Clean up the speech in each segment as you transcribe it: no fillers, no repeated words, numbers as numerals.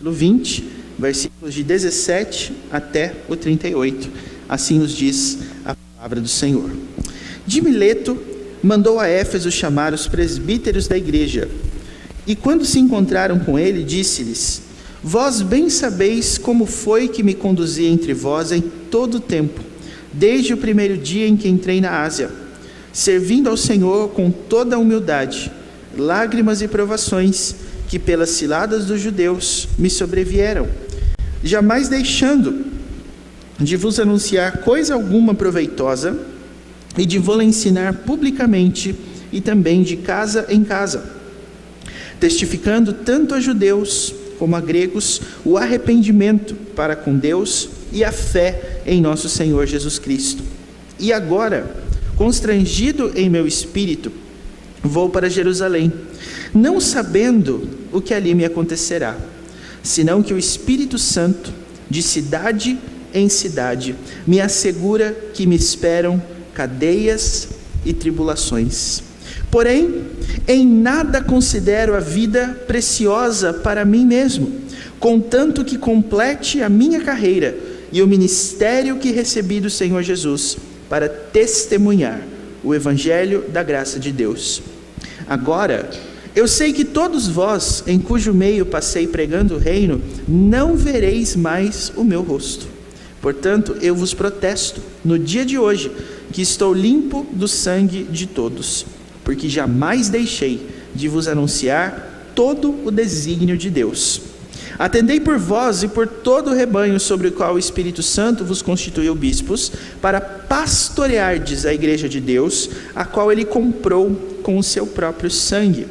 capítulo 20, versículos de 17 até o 38. Assim nos diz a palavra do Senhor. De Mileto mandou a Éfeso chamar os presbíteros da igreja, e quando se encontraram com ele, disse-lhes: Vós bem sabeis como foi que me conduzi entre vós em todo o tempo, desde o primeiro dia em que entrei na Ásia, servindo ao Senhor com toda a humildade, lágrimas e provações que pelas ciladas dos judeus me sobrevieram, jamais deixando de vos anunciar coisa alguma proveitosa e de vou-la ensinar publicamente e também de casa em casa, testificando tanto a judeus como a gregos o arrependimento para com Deus e a fé em nosso Senhor Jesus Cristo. E agora, constrangido em meu espírito, vou para Jerusalém, não sabendo o que ali me acontecerá, senão que o Espírito Santo, de cidade em cidade, me assegura que me esperam cadeias e tribulações. Porém, em nada considero a vida preciosa para mim mesmo, contanto que complete a minha carreira e o ministério que recebi do Senhor Jesus, para testemunhar o evangelho da graça de Deus. Agora, eu sei que todos vós, em cujo meio passei pregando o reino, não vereis mais o meu rosto. Portanto, eu vos protesto, no dia de hoje, que estou limpo do sangue de todos, porque jamais deixei de vos anunciar todo o desígnio de Deus. Atendei por vós e por todo o rebanho sobre o qual o Espírito Santo vos constituiu bispos, para pastoreardes a igreja de Deus, a qual ele comprou com o seu próprio sangue.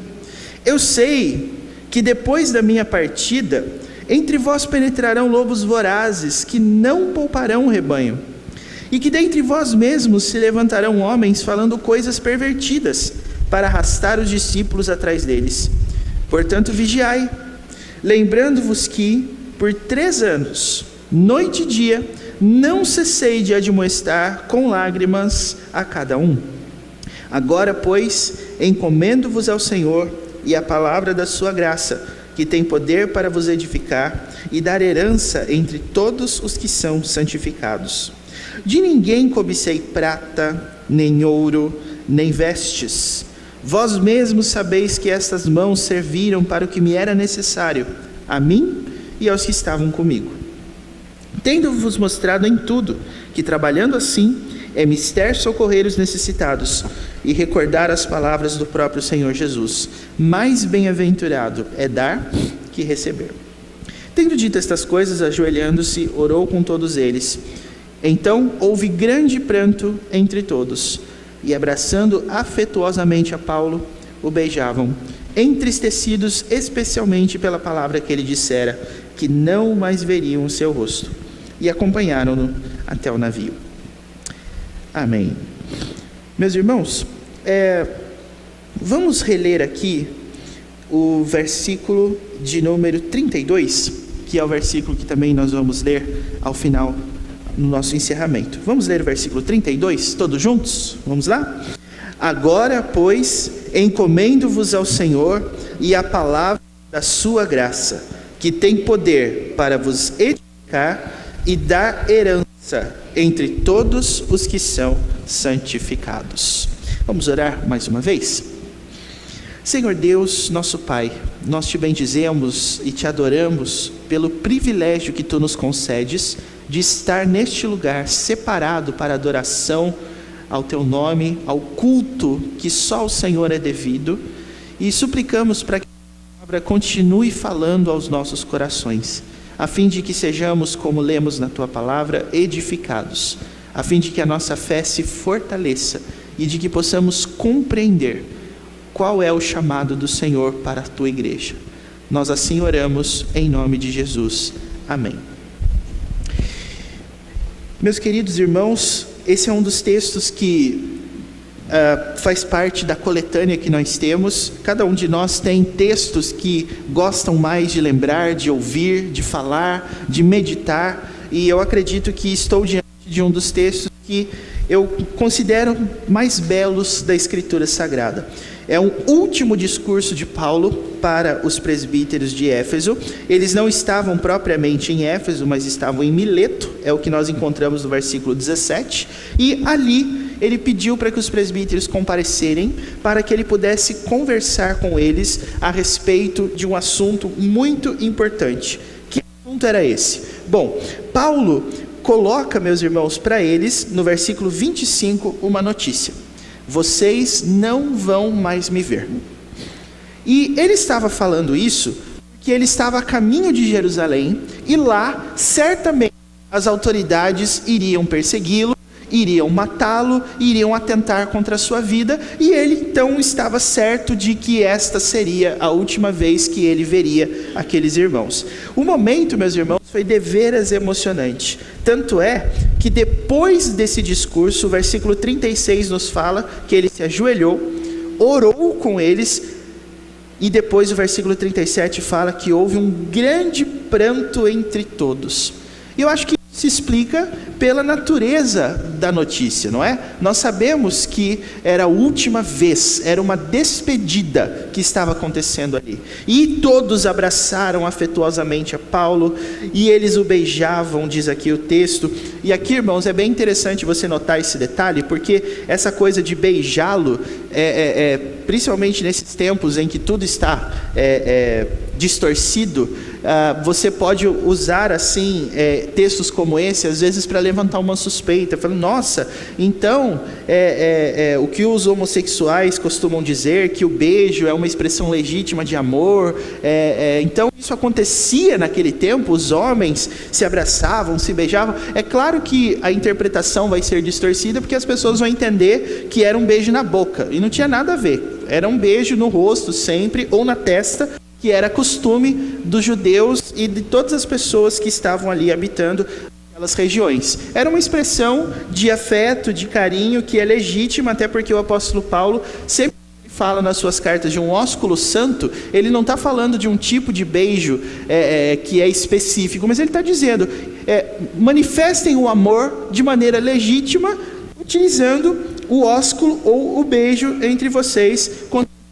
Eu sei que depois da minha partida, entre vós penetrarão lobos vorazes, que não pouparão o rebanho, e que dentre vós mesmos se levantarão homens falando coisas pervertidas, para arrastar os discípulos atrás deles. Portanto, vigiai, lembrando-vos que, por 3 anos, noite e dia, não cessei de admoestar com lágrimas a cada um. Agora, pois, encomendo-vos ao Senhor e à palavra da sua graça, que tem poder para vos edificar e dar herança entre todos os que são santificados. De ninguém cobicei prata, nem ouro, nem vestes. Vós mesmos sabeis que estas mãos serviram para o que me era necessário, a mim e aos que estavam comigo. Tendo-vos mostrado em tudo que, trabalhando assim, é mister socorrer os necessitados e recordar as palavras do próprio Senhor Jesus: mais bem-aventurado é dar que receber. Tendo dito estas coisas, ajoelhando-se, orou com todos eles. Então houve grande pranto entre todos, e abraçando afetuosamente a Paulo, o beijavam, entristecidos especialmente pela palavra que ele dissera, que não mais veriam o seu rosto, e acompanharam-no até o navio. Amém. Meus irmãos, vamos reler aqui o versículo de número 32, que é o versículo que também nós vamos ler ao final, no nosso encerramento. Vamos ler o versículo 32, todos juntos? Vamos lá? Agora, pois, encomendo-vos ao Senhor e à palavra da sua graça, que tem poder para vos edificar e dar herança entre todos os que são santificados. Vamos orar mais uma vez? Senhor Deus, nosso Pai, nós te bendizemos e te adoramos pelo privilégio que tu nos concedes de estar neste lugar separado para adoração ao teu nome, ao culto que só ao Senhor é devido, e suplicamos para que a palavra continue falando aos nossos corações, a fim de que sejamos, como lemos na tua palavra, edificados, a fim de que a nossa fé se fortaleça e de que possamos compreender qual é o chamado do Senhor para a tua igreja. Nós assim oramos em nome de Jesus. Amém. Meus queridos irmãos, esse é um dos textos que faz parte da coletânea que nós temos. Cada um de nós tem textos que gostam mais de lembrar, de ouvir, de falar, de meditar, e eu acredito que estou diante de um dos textos que eu considero mais belos da Escritura Sagrada. é um último discurso de Paulo para os presbíteros de Éfeso. Eles não estavam propriamente em Éfeso, mas estavam em Mileto, é o que nós encontramos no versículo 17, e ali ele pediu para que os presbíteros comparecerem, para que ele pudesse conversar com eles a respeito de um assunto muito importante. Que assunto era esse? Bom, Paulo coloca, meus irmãos, para eles, no versículo 25, uma notícia: vocês não vão mais me ver. E ele estava falando isso porque ele estava a caminho de Jerusalém, e lá, certamente, as autoridades iriam persegui-lo, iriam matá-lo, iriam atentar contra a sua vida, e ele então estava certo de que esta seria a última vez que ele veria aqueles irmãos. O momento, meus irmãos, foi deveras emocionante. Tanto é que depois desse discurso, o versículo 36 nos fala que ele se ajoelhou, orou com eles, e depois o versículo 37 fala que houve um grande pranto entre todos. E eu acho que se explica pela natureza da notícia, não é? Nós sabemos que era a última vez, era uma despedida que estava acontecendo ali. E todos abraçaram afetuosamente a Paulo, e eles o beijavam, diz aqui o texto. E aqui, irmãos, é bem interessante você notar esse detalhe, porque essa coisa de beijá-lo, principalmente nesses tempos em que tudo está distorcido, você pode usar assim textos como esse, às vezes para levantar uma suspeita, falando, nossa, então o que os homossexuais costumam dizer, que o beijo é uma expressão legítima de amor, então isso acontecia naquele tempo, os homens se abraçavam, se beijavam. É claro que a interpretação vai ser distorcida, porque as pessoas vão entender que era um beijo na boca, e não tinha nada a ver, era um beijo no rosto sempre, ou na testa, que era costume dos judeus e de todas as pessoas que estavam ali habitando aquelas regiões. Era uma expressão de afeto, de carinho, que é legítima, até porque o apóstolo Paulo sempre fala nas suas cartas de um ósculo santo. Ele não está falando de um tipo de beijo que é específico, mas ele está dizendo, manifestem o amor de maneira legítima, utilizando o ósculo ou o beijo entre vocês,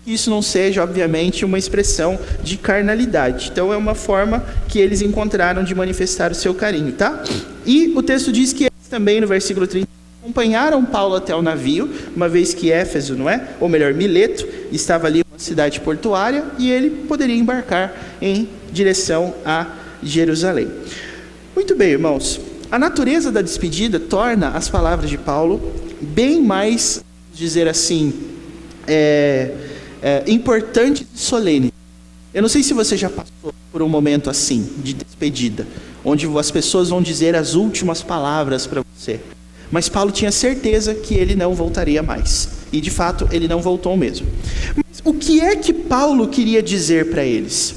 que isso não seja, obviamente, uma expressão de carnalidade. Então é uma forma que eles encontraram de manifestar o seu carinho, tá? E o texto diz que eles também, no versículo 30, acompanharam Paulo até o navio, uma vez que Éfeso, não é? Ou melhor, Mileto, estava ali uma cidade portuária, e ele poderia embarcar em direção a Jerusalém. Muito bem, irmãos. A natureza da despedida torna as palavras de Paulo bem mais, dizer assim, importante e solene. Eu não sei se você já passou por um momento assim, de despedida, onde as pessoas vão dizer as últimas palavras para você. Mas Paulo tinha certeza que ele não voltaria mais. E de fato, ele não voltou mesmo. Mas o que é que Paulo queria dizer para eles?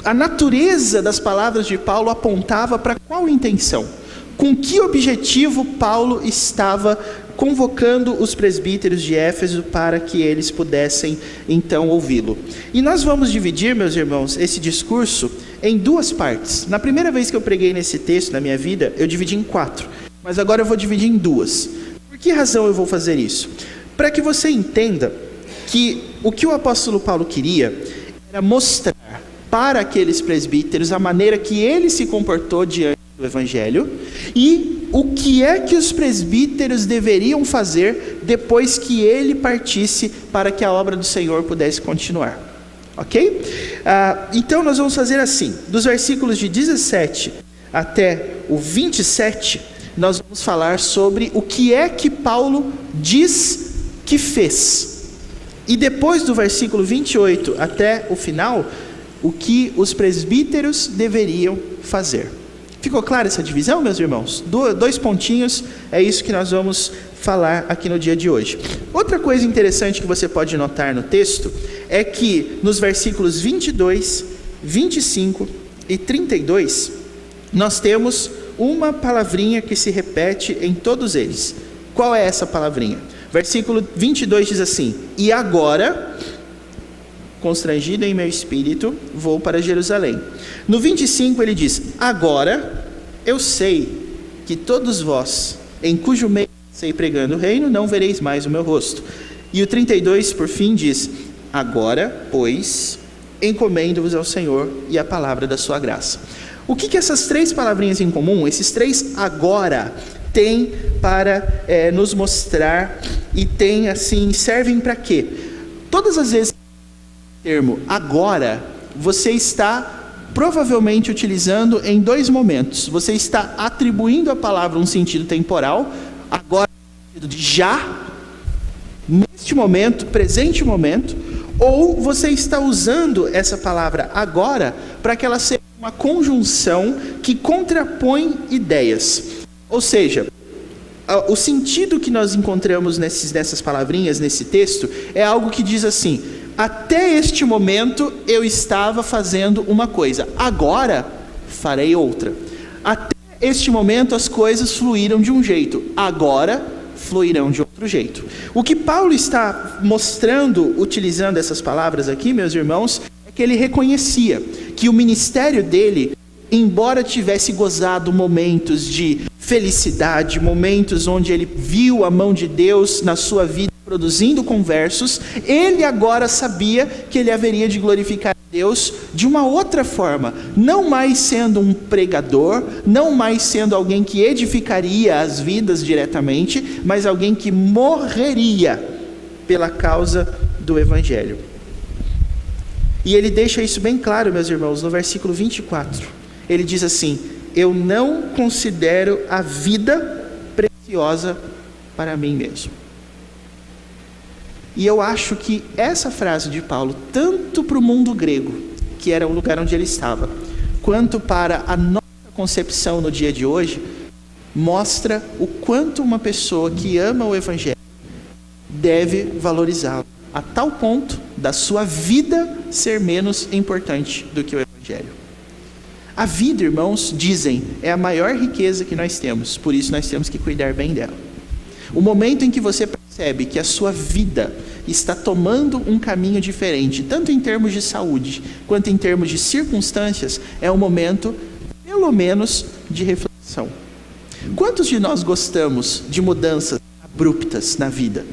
A natureza das palavras de Paulo apontava para qual intenção? Com que objetivo Paulo estava convocando os presbíteros de Éfeso para que eles pudessem então ouvi-lo? E nós vamos dividir, meus irmãos, esse discurso em duas partes. Na primeira vez que eu preguei nesse texto na minha vida, eu dividi em 4, mas agora eu vou dividir em 2. Por que razão eu vou fazer isso? Para que você entenda que o que o apóstolo Paulo queria era mostrar para aqueles presbíteros a maneira que ele se comportou diante do Evangelho, e o que é que os presbíteros deveriam fazer depois que ele partisse, para que a obra do Senhor pudesse continuar. Ok? Então nós vamos fazer assim, dos versículos de 17 até o 27, nós vamos falar sobre o que é que Paulo diz que fez. E depois do versículo 28 até o final, o que os presbíteros deveriam fazer. Ficou clara essa divisão, meus irmãos? 2 pontinhos, é isso que nós vamos falar aqui no dia de hoje. Outra coisa interessante que você pode notar no texto é que nos versículos 22, 25 e 32, nós temos uma palavrinha que se repete em todos eles. Qual é essa palavrinha? Versículo 22 diz assim: e agora, constrangido em meu espírito, vou para Jerusalém. No 25 ele diz: agora eu sei que todos vós, em cujo meio sei pregando o reino, não vereis mais o meu rosto. E o 32, por fim, diz: agora, pois, encomendo-vos ao Senhor e à palavra da sua graça. O que essas três palavrinhas em comum, esses três agora, têm para nos mostrar e tem, assim, servem para quê? Todas as vezes que o termo agora, você está provavelmente utilizando em dois momentos. Você está atribuindo à palavra um sentido temporal, agora no sentido de já, neste momento, presente momento, ou você está usando essa palavra agora para que ela seja uma conjunção que contrapõe ideias. Ou seja, o sentido que nós encontramos nessas palavrinhas, nesse texto, é algo que diz assim: até este momento eu estava fazendo uma coisa, agora farei outra. Até este momento as coisas fluíram de um jeito, agora fluirão de outro jeito. O que Paulo está mostrando, utilizando essas palavras aqui, meus irmãos, é que ele reconhecia que o ministério dele, embora tivesse gozado momentos de felicidade, momentos onde ele viu a mão de Deus na sua vida produzindo conversos, ele agora sabia que ele haveria de glorificar a Deus de uma outra forma, não mais sendo um pregador, não mais sendo alguém que edificaria as vidas diretamente, mas alguém que morreria pela causa do Evangelho. E ele deixa isso bem claro, meus irmãos, no versículo 24. Ele diz assim: eu não considero a vida preciosa para mim mesmo. E eu acho que essa frase de Paulo, tanto para o mundo grego, que era o lugar onde ele estava, quanto para a nossa concepção no dia de hoje, mostra o quanto uma pessoa que ama o Evangelho deve valorizá-lo, a tal ponto da sua vida ser menos importante do que o Evangelho. A vida, irmãos, dizem, é a maior riqueza que nós temos, por isso nós temos que cuidar bem dela. O momento em que você percebe que a sua vida está tomando um caminho diferente, tanto em termos de saúde, quanto em termos de circunstâncias, é um momento, pelo menos, de reflexão. Quantos de nós gostamos de mudanças abruptas na vida?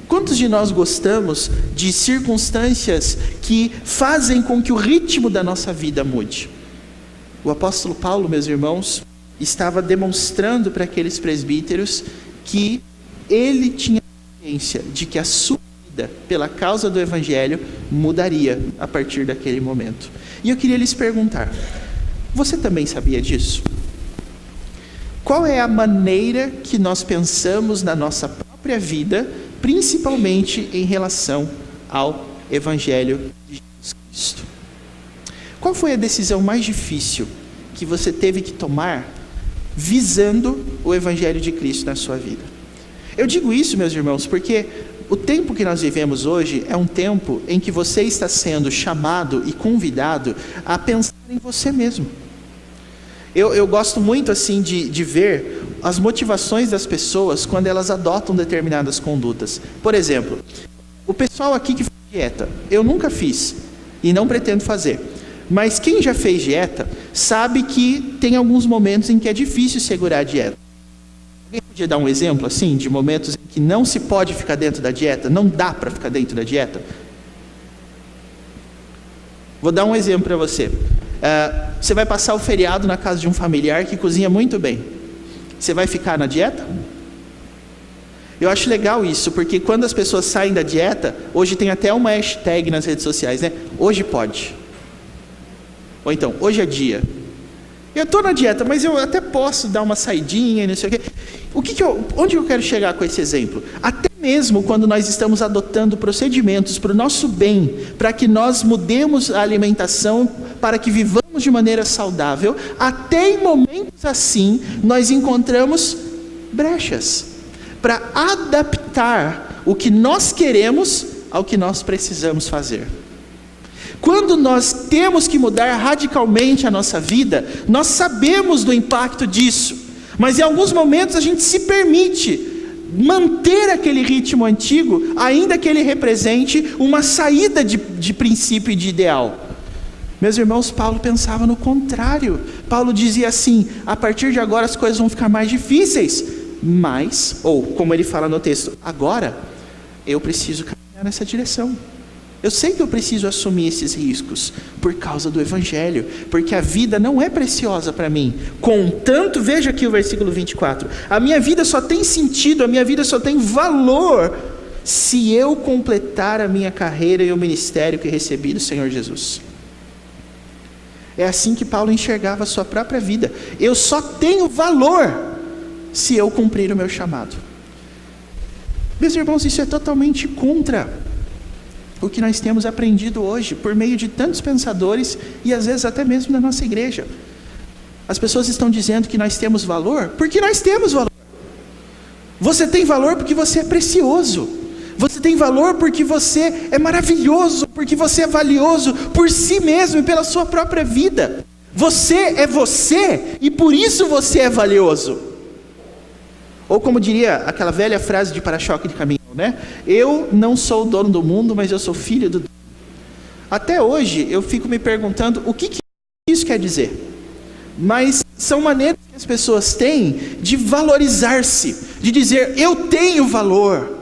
Quantos de nós gostamos de circunstâncias que fazem com que o ritmo da nossa vida mude? O apóstolo Paulo, meus irmãos, estava demonstrando para aqueles presbíteros que ele tinha consciência de que a sua vida, pela causa do Evangelho, mudaria a partir daquele momento. E eu queria lhes perguntar: você também sabia disso? Qual é a maneira que nós pensamos na nossa própria vida, principalmente em relação ao Evangelho de Jesus Cristo? Qual foi a decisão mais difícil que você teve que tomar visando o Evangelho de Cristo na sua vida? Eu digo isso, meus irmãos, porque o tempo que nós vivemos hoje é um tempo em que você está sendo chamado e convidado a pensar em você mesmo. Eu gosto muito assim de ver as motivações das pessoas quando elas adotam determinadas condutas. Por exemplo, o pessoal aqui que faz dieta, eu nunca fiz e não pretendo fazer. Mas quem já fez dieta sabe que tem alguns momentos em que é difícil segurar a dieta. Alguém podia dar um exemplo assim de momentos em que não se pode ficar dentro da dieta? Não dá para ficar dentro da dieta? Vou dar um exemplo para você. Você vai passar o feriado na casa de um familiar que cozinha muito bem. Você vai ficar na dieta? Eu acho legal isso, porque quando as pessoas saem da dieta, hoje tem até uma hashtag nas redes sociais, né? Hoje pode. Ou então, hoje é dia. Eu estou na dieta, mas eu até posso dar uma saidinha e não sei o quê. Onde eu quero chegar com esse exemplo? Até mesmo quando nós estamos adotando procedimentos para o nosso bem, para que nós mudemos a alimentação, para que vivamos de maneira saudável, até em momentos assim, nós encontramos brechas para adaptar o que nós queremos ao que nós precisamos fazer. Quando nós temos que mudar radicalmente a nossa vida, nós sabemos do impacto disso, mas em alguns momentos a gente se permite manter aquele ritmo antigo, ainda que ele represente uma saída de princípio e de ideal. Meus irmãos, Paulo pensava no contrário. Paulo dizia assim: a partir de agora as coisas vão ficar mais difíceis, mas, ou como ele fala no texto, agora, eu preciso caminhar nessa direção. Eu sei que eu preciso assumir esses riscos por causa do Evangelho, porque a vida não é preciosa para mim. Contanto, veja aqui o versículo 24, a minha vida só tem sentido, a minha vida só tem valor se eu completar a minha carreira e o ministério que recebi do Senhor Jesus. É assim que Paulo enxergava a sua própria vida. Eu só tenho valor se eu cumprir o meu chamado. Meus irmãos, isso é totalmente contra o que nós temos aprendido hoje, por meio de tantos pensadores, e às vezes até mesmo na nossa igreja. As pessoas estão dizendo que nós temos valor, porque nós temos valor. Você tem valor porque você é precioso. Você tem valor porque você é maravilhoso, porque você é valioso por si mesmo e pela sua própria vida. Você é você, e por isso você é valioso. Ou como diria aquela velha frase de para-choque de caminhão, né? Eu não sou o dono do mundo, mas eu sou filho do dono. Até hoje eu fico me perguntando o que isso quer dizer. Mas são maneiras que as pessoas têm de valorizar-se, de dizer eu tenho valor.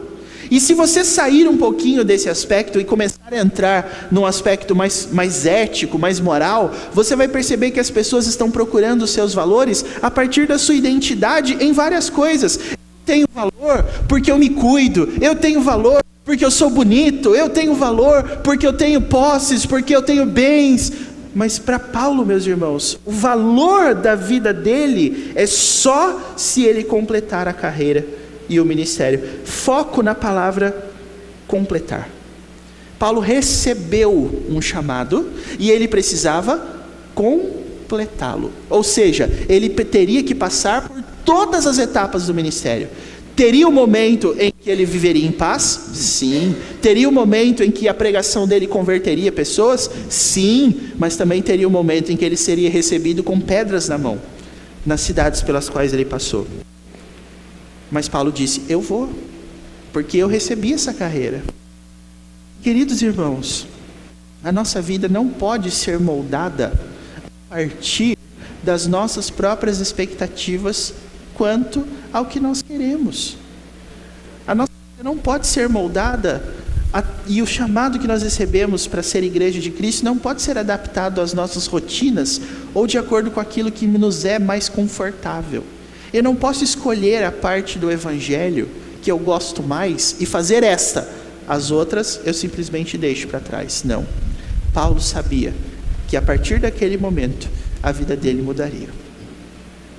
E se você sair um pouquinho desse aspecto e começar a entrar num aspecto mais ético, mais moral, você vai perceber que as pessoas estão procurando os seus valores a partir da sua identidade em várias coisas. Eu tenho valor porque eu me cuido, eu tenho valor porque eu sou bonito, eu tenho valor porque eu tenho posses, porque eu tenho bens. Mas para Paulo, meus irmãos, o valor da vida dele é só se ele completar a carreira e o ministério. Foco na palavra completar. Paulo recebeu um chamado e ele precisava completá-lo. Ou seja, ele teria que passar por todas as etapas do ministério. Teria um momento em que ele viveria em paz? Sim. Teria um momento em que a pregação dele converteria pessoas? Sim. Mas também teria um momento em que ele seria recebido com pedras na mão, nas cidades pelas quais ele passou. Mas Paulo disse, eu vou, porque eu recebi essa carreira. Queridos irmãos, a nossa vida não pode ser moldada a partir das nossas próprias expectativas quanto ao que nós queremos. A nossa vida não pode ser moldada, e o chamado que nós recebemos para ser igreja de Cristo não pode ser adaptado às nossas rotinas ou de acordo com aquilo que nos é mais confortável. Eu não posso escolher a parte do Evangelho que eu gosto mais e fazer esta. As outras eu simplesmente deixo para trás. Não. Paulo sabia que a partir daquele momento a vida dele mudaria.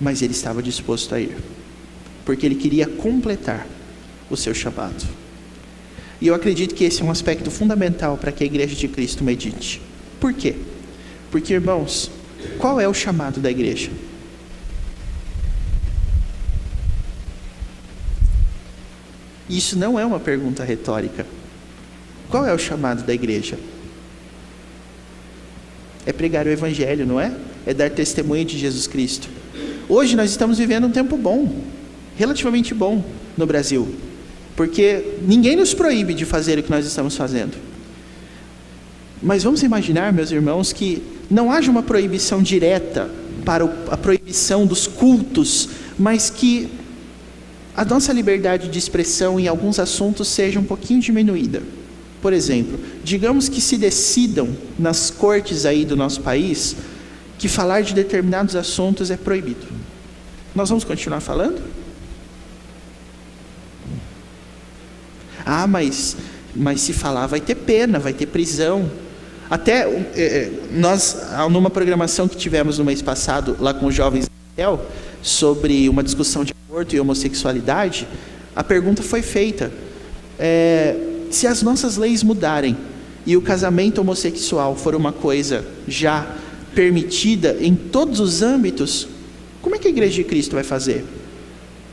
Mas ele estava disposto a ir. Porque ele queria completar o seu chamado. E eu acredito que esse é um aspecto fundamental para que a igreja de Cristo medite. Por quê? Porque, irmãos, qual é o chamado da igreja? Isso não é uma pergunta retórica. Qual é o chamado da igreja? É pregar o Evangelho, não é? É dar testemunho de Jesus Cristo. Hoje nós estamos vivendo um tempo bom, relativamente bom no Brasil, porque ninguém nos proíbe de fazer o que nós estamos fazendo. Mas vamos imaginar, meus irmãos, que não haja uma proibição direta para a proibição dos cultos, mas que a nossa liberdade de expressão em alguns assuntos seja um pouquinho diminuída. Por exemplo, digamos que se decidam nas cortes aí do nosso país que falar de determinados assuntos é proibido. Nós vamos continuar falando? Mas se falar vai ter pena, vai ter prisão. Até nós, numa programação que tivemos no mês passado lá com os jovens de Israel, sobre uma discussão de aborto e homossexualidade, a pergunta foi feita, se as nossas leis mudarem e o casamento homossexual for uma coisa já permitida em todos os âmbitos, como é que a Igreja de Cristo vai fazer?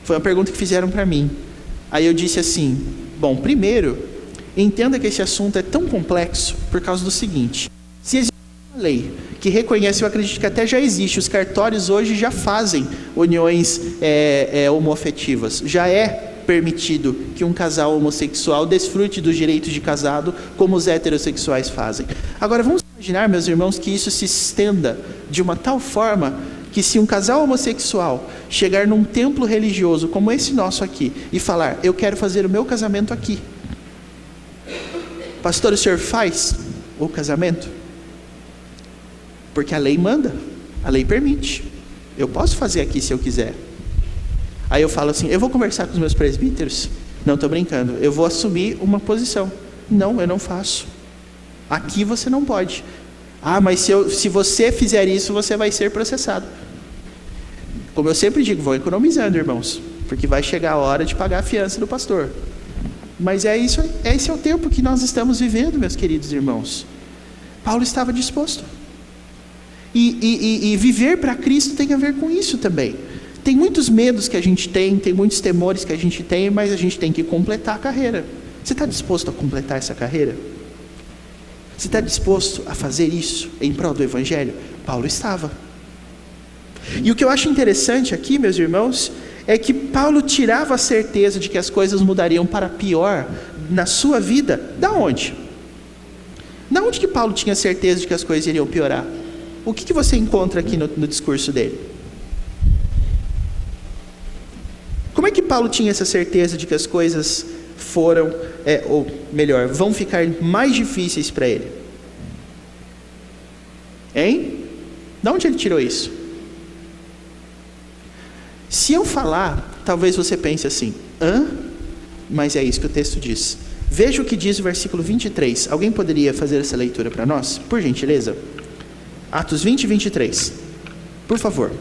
Foi uma pergunta que fizeram para mim. Aí eu disse assim, bom, primeiro, entenda que esse assunto é tão complexo por causa do seguinte, se existe uma lei que reconhece, eu acredito que até já existe, os cartórios hoje já fazem uniões homoafetivas, já é permitido que um casal homossexual desfrute dos direitos de casado como os heterossexuais fazem. Agora vamos imaginar, meus irmãos, que isso se estenda de uma tal forma que se um casal homossexual chegar num templo religioso como esse nosso aqui e falar, eu quero fazer o meu casamento aqui, pastor, o senhor faz o casamento? Porque a lei manda, a lei permite. Eu posso fazer aqui se eu quiser. Aí eu falo assim, eu vou conversar com os meus presbíteros? Não, estou brincando, eu vou assumir uma posição. Não, eu não faço. Aqui você não pode. Ah, mas se você fizer isso, você vai ser processado. Como eu sempre digo, vão economizando, irmãos, porque vai chegar a hora de pagar a fiança do pastor. Mas esse é o tempo que nós estamos vivendo, meus queridos irmãos. Paulo estava disposto. E viver para Cristo tem a ver com isso também. Tem muitos medos que a gente tem muitos temores que a gente tem, mas a gente tem que completar a carreira. Você está disposto a completar essa carreira? Você está disposto a fazer isso em prol do Evangelho? Paulo estava. E o que eu acho interessante aqui, meus irmãos, é que Paulo tirava a certeza de que as coisas mudariam para pior na sua vida. Da onde? Da onde que Paulo tinha certeza de que as coisas iriam piorar? O que você encontra aqui no discurso dele? Como é que Paulo tinha essa certeza de que as coisas foram, ou melhor, vão ficar mais difíceis para ele? Hein? De onde ele tirou isso? Se eu falar, talvez você pense assim, mas é isso que o texto diz. Veja o que diz o versículo 23. Alguém poderia fazer essa leitura para nós? Por gentileza. Atos 20 e 23. Por favor.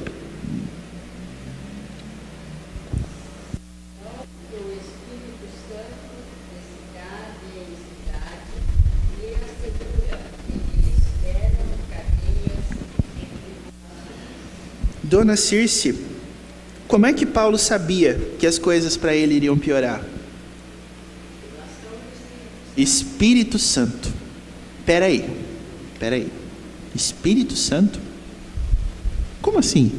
Dona Circe, como é que Paulo sabia que as coisas para ele iriam piorar? Espírito Santo. Peraí. Espírito Santo? Como assim?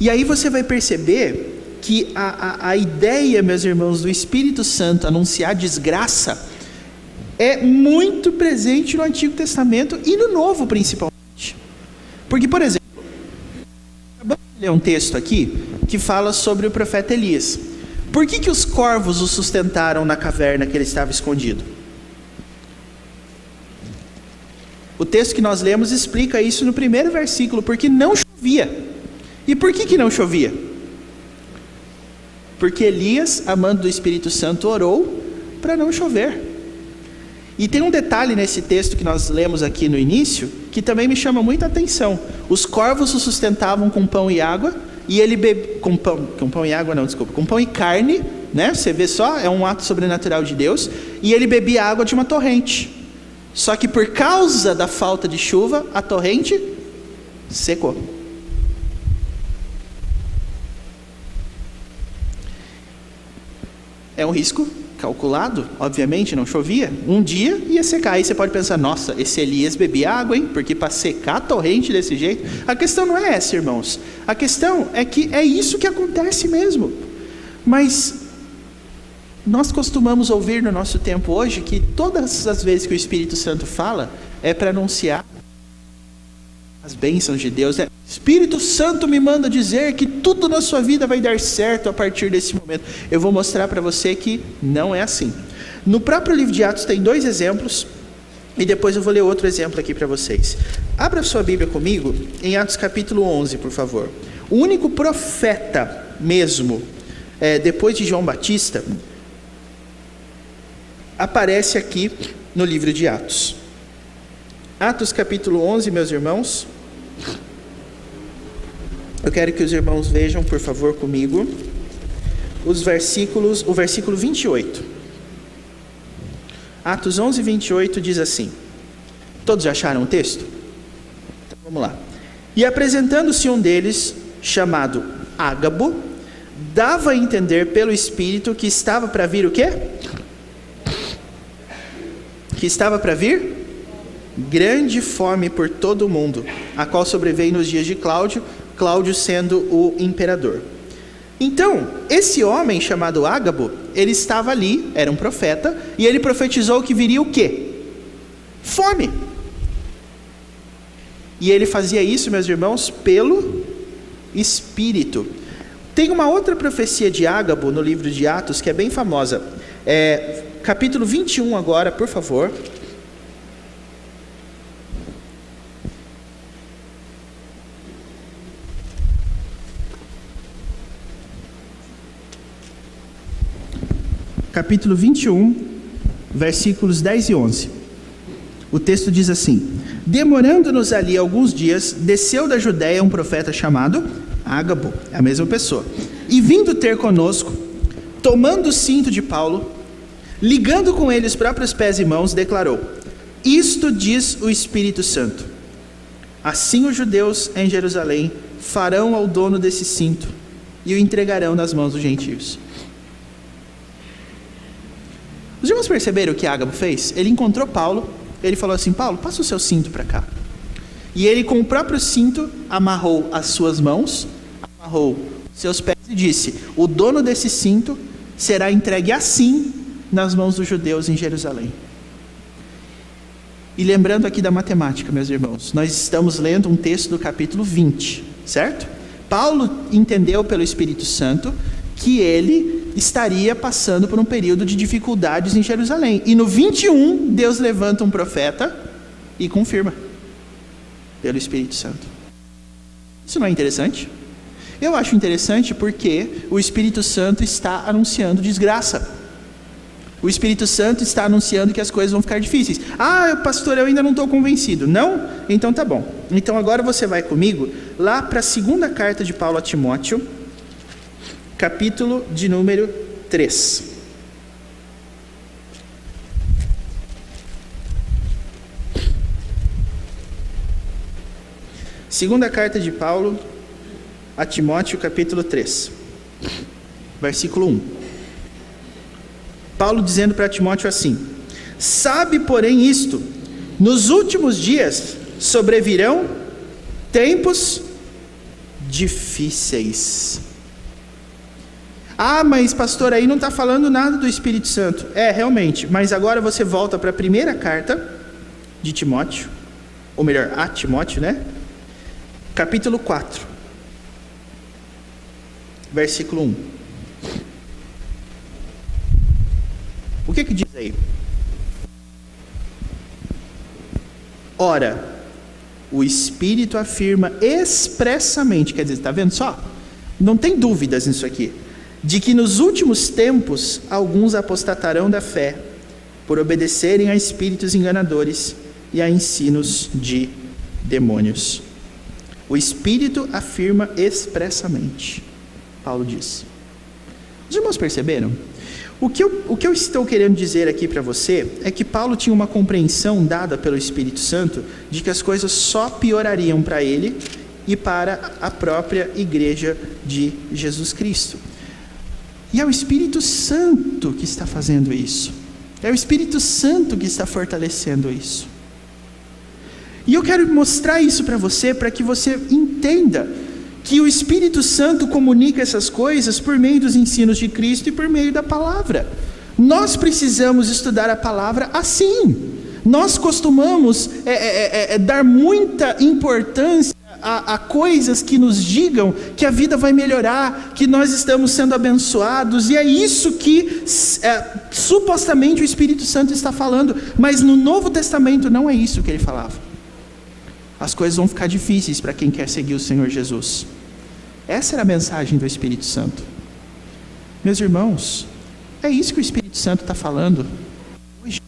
E aí você vai perceber que a ideia, meus irmãos, do Espírito Santo anunciar desgraça é muito presente no Antigo Testamento e no Novo principalmente. Porque, por exemplo, acabamos de ler um texto aqui que fala sobre o profeta Elias. Por que os corvos o sustentaram na caverna que ele estava escondido? O texto que nós lemos explica isso no primeiro versículo, porque não chovia. E por que não chovia? Porque Elias, amando do Espírito Santo, orou para não chover. E tem um detalhe nesse texto que nós lemos aqui no início, que também me chama muita atenção. Os corvos o sustentavam com pão e água, e ele com pão e carne, né? Você vê só, é um ato sobrenatural de Deus, e ele bebia água de uma torrente. Só que por causa da falta de chuva, a torrente secou. É um risco calculado, obviamente, não chovia. Um dia ia secar. Aí você pode pensar, nossa, esse Elias bebia água, hein? Porque para secar a torrente desse jeito. A questão não é essa, irmãos. A questão é que é isso que acontece mesmo. Mas nós costumamos ouvir no nosso tempo hoje que todas as vezes que o Espírito Santo fala, é para anunciar as bênçãos de Deus. Espírito Santo me manda dizer que tudo na sua vida vai dar certo a partir desse momento. Eu vou mostrar para você que não é assim. No próprio livro de Atos tem 2 exemplos, e depois eu vou ler outro exemplo aqui para vocês. Abra sua Bíblia comigo em Atos capítulo 11, por favor. O único profeta mesmo, depois de João Batista, aparece aqui no livro de Atos. Atos capítulo 11, meus irmãos. Eu quero que os irmãos vejam, por favor, comigo, o versículo 28. Atos 11, 28 diz assim. Todos já acharam o texto? Então, vamos lá. E apresentando-se um deles, chamado Ágabo, dava a entender pelo Espírito que estava para vir o quê? Que estava para vir grande fome por todo o mundo, a qual sobreveio nos dias de Cláudio sendo o imperador. Então, esse homem chamado Ágabo, ele estava ali, era um profeta, e ele profetizou que viria o quê? Fome. E ele fazia isso, meus irmãos, pelo Espírito. Tem uma outra profecia de Ágabo no livro de Atos, que é bem famosa. capítulo 21 agora, por favor. Capítulo 21, versículos 10 e 11. O texto diz assim: demorando-nos ali alguns dias, desceu da Judéia um profeta chamado Ágabo, é a mesma pessoa, e vindo ter conosco, tomando o cinto de Paulo, ligando com ele os próprios pés e mãos, declarou: isto diz o Espírito Santo, assim os judeus em Jerusalém farão ao dono desse cinto e o entregarão nas mãos dos gentios. Os irmãos perceberam o que Ágabo fez? Ele encontrou Paulo, ele falou assim: Paulo, passa o seu cinto para cá. E ele com o próprio cinto amarrou as suas mãos, amarrou seus pés e disse: o dono desse cinto será entregue assim nas mãos dos judeus em Jerusalém. E lembrando aqui da matemática, meus irmãos, nós estamos lendo um texto do capítulo 20, certo? Paulo entendeu pelo Espírito Santo que ele estaria passando por um período de dificuldades em Jerusalém. E no 21, Deus levanta um profeta e confirma pelo Espírito Santo. Isso não é interessante? Eu acho interessante porque o Espírito Santo está anunciando desgraça. O Espírito Santo está anunciando que as coisas vão ficar difíceis. Ah, pastor, eu ainda não estou convencido. Não? Então tá bom. Então agora você vai comigo lá para a segunda carta de Paulo a Timóteo, capítulo de número 3. Segunda carta de Paulo a Timóteo, capítulo 3, versículo 1. Paulo dizendo para Timóteo assim: sabe, porém, isto, nos últimos dias sobrevirão tempos difíceis. Ah, mas pastor, aí não está falando nada do Espírito Santo. É, realmente, mas agora você volta para a primeira carta de Timóteo, ou melhor, a Timóteo, né? Capítulo 4, versículo 1. O que diz aí? Ora, o Espírito afirma expressamente, quer dizer, está vendo só? Não tem dúvidas nisso aqui, de que nos últimos tempos alguns apostatarão da fé, por obedecerem a espíritos enganadores e a ensinos de demônios. O Espírito afirma expressamente, Paulo diz. Os irmãos perceberam? O que eu estou querendo dizer aqui para você é que Paulo tinha uma compreensão dada pelo Espírito Santo de que as coisas só piorariam para ele e para a própria igreja de Jesus Cristo. E é o Espírito Santo que está fazendo isso. É o Espírito Santo que está fortalecendo isso. E eu quero mostrar isso para que você entenda que o Espírito Santo comunica essas coisas por meio dos ensinos de Cristo e por meio da palavra. Nós precisamos estudar a palavra assim. Nós costumamos dar muita importância a coisas que nos digam que a vida vai melhorar, que nós estamos sendo abençoados, e é isso que supostamente o Espírito Santo está falando, mas no Novo Testamento não é isso que ele falava. As coisas vão ficar difíceis para quem quer seguir o Senhor Jesus. Essa era a mensagem do Espírito Santo. Meus irmãos, é isso que o Espírito Santo está falando hoje.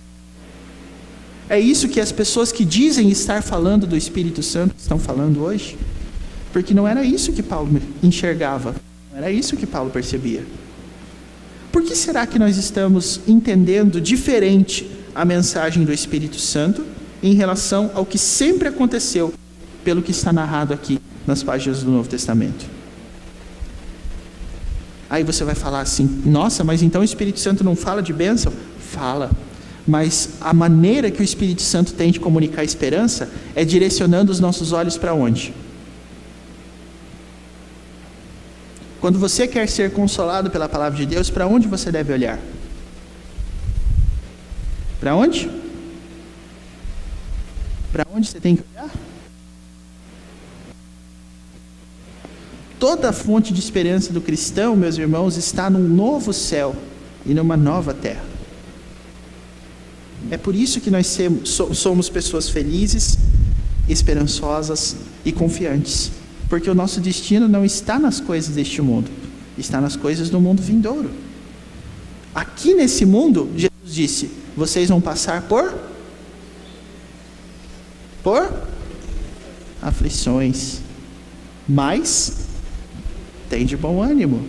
É isso que as pessoas que dizem estar falando do Espírito Santo estão falando hoje. Porque não era isso que Paulo enxergava, não era isso que Paulo percebia. Por que será que nós estamos entendendo diferente a mensagem do Espírito Santo em relação ao que sempre aconteceu, pelo que está narrado aqui nas páginas do Novo Testamento? Aí você vai falar assim: nossa, mas então o Espírito Santo não fala de bênção? Fala, mas a maneira que o Espírito Santo tem de comunicar esperança é direcionando os nossos olhos para onde? Quando você quer ser consolado pela palavra de Deus, para onde você deve olhar? Para onde? Para onde você tem que olhar? Toda a fonte de esperança do cristão, meus irmãos, está num novo céu e numa nova terra. É por isso que nós somos pessoas felizes, esperançosas e confiantes. Porque o nosso destino não está nas coisas deste mundo, está nas coisas do mundo vindouro. Aqui nesse mundo, Jesus disse, vocês vão passar por aflições, mas tem de bom ânimo.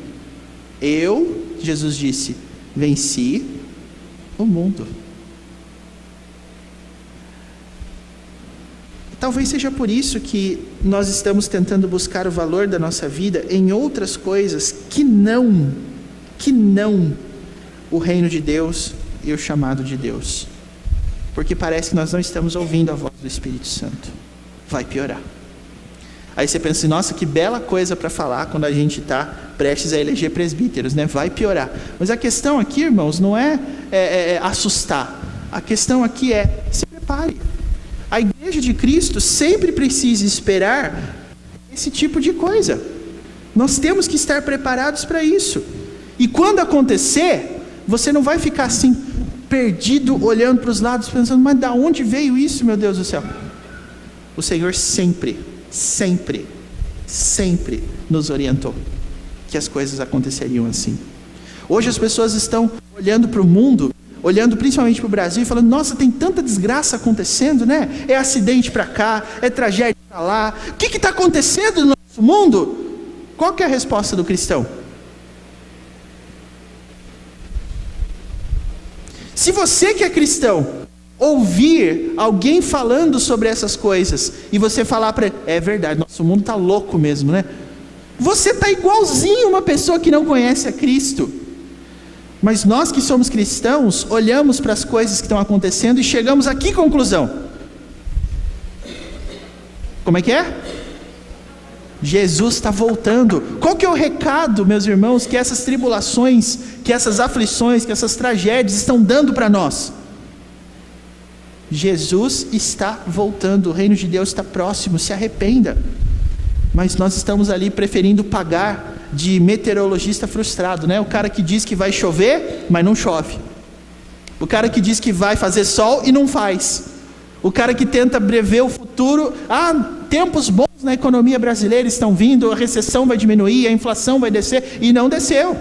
Jesus disse, venci o mundo. Talvez seja por isso que nós estamos tentando buscar o valor da nossa vida em outras coisas que não o reino de Deus e o chamado de Deus. Porque parece que nós não estamos ouvindo a voz do Espírito Santo. Vai piorar. Aí você pensa, nossa, que bela coisa para falar quando a gente está prestes a eleger presbíteros, né? Vai piorar. Mas a questão aqui, irmãos, não é assustar. A questão aqui é, se prepare. A igreja de Cristo sempre precisa esperar esse tipo de coisa. Nós temos que estar preparados para isso. E quando acontecer, você não vai ficar assim, perdido, olhando para os lados, pensando, mas da onde veio isso, meu Deus do céu? O Senhor sempre nos orientou que as coisas aconteceriam assim. Hoje as pessoas estão olhando para o mundo, olhando principalmente para o Brasil e falando, nossa, tem tanta desgraça acontecendo, né? É acidente para cá, é tragédia para lá. O que está acontecendo no nosso mundo? Qual que é a resposta do cristão? Se você que é cristão, ouvir alguém falando sobre essas coisas, e você falar para ele, é verdade, nosso mundo está louco mesmo, né? Você está igualzinho uma pessoa que não conhece a Cristo. Mas nós que somos cristãos, olhamos para as coisas que estão acontecendo e chegamos a que conclusão? Como é que é? Jesus está voltando. Qual que é o recado, meus irmãos, que essas tribulações, que essas aflições, que essas tragédias estão dando para nós? Jesus está voltando, o reino de Deus está próximo, se arrependa. Mas nós estamos ali preferindo pagar de meteorologista frustrado, né? O cara que diz que vai chover, mas não chove. O cara que diz que vai fazer sol e não faz. O cara que tenta prever o futuro, tempos bons na economia brasileira estão vindo, a recessão vai diminuir, a inflação vai descer, e não desceu.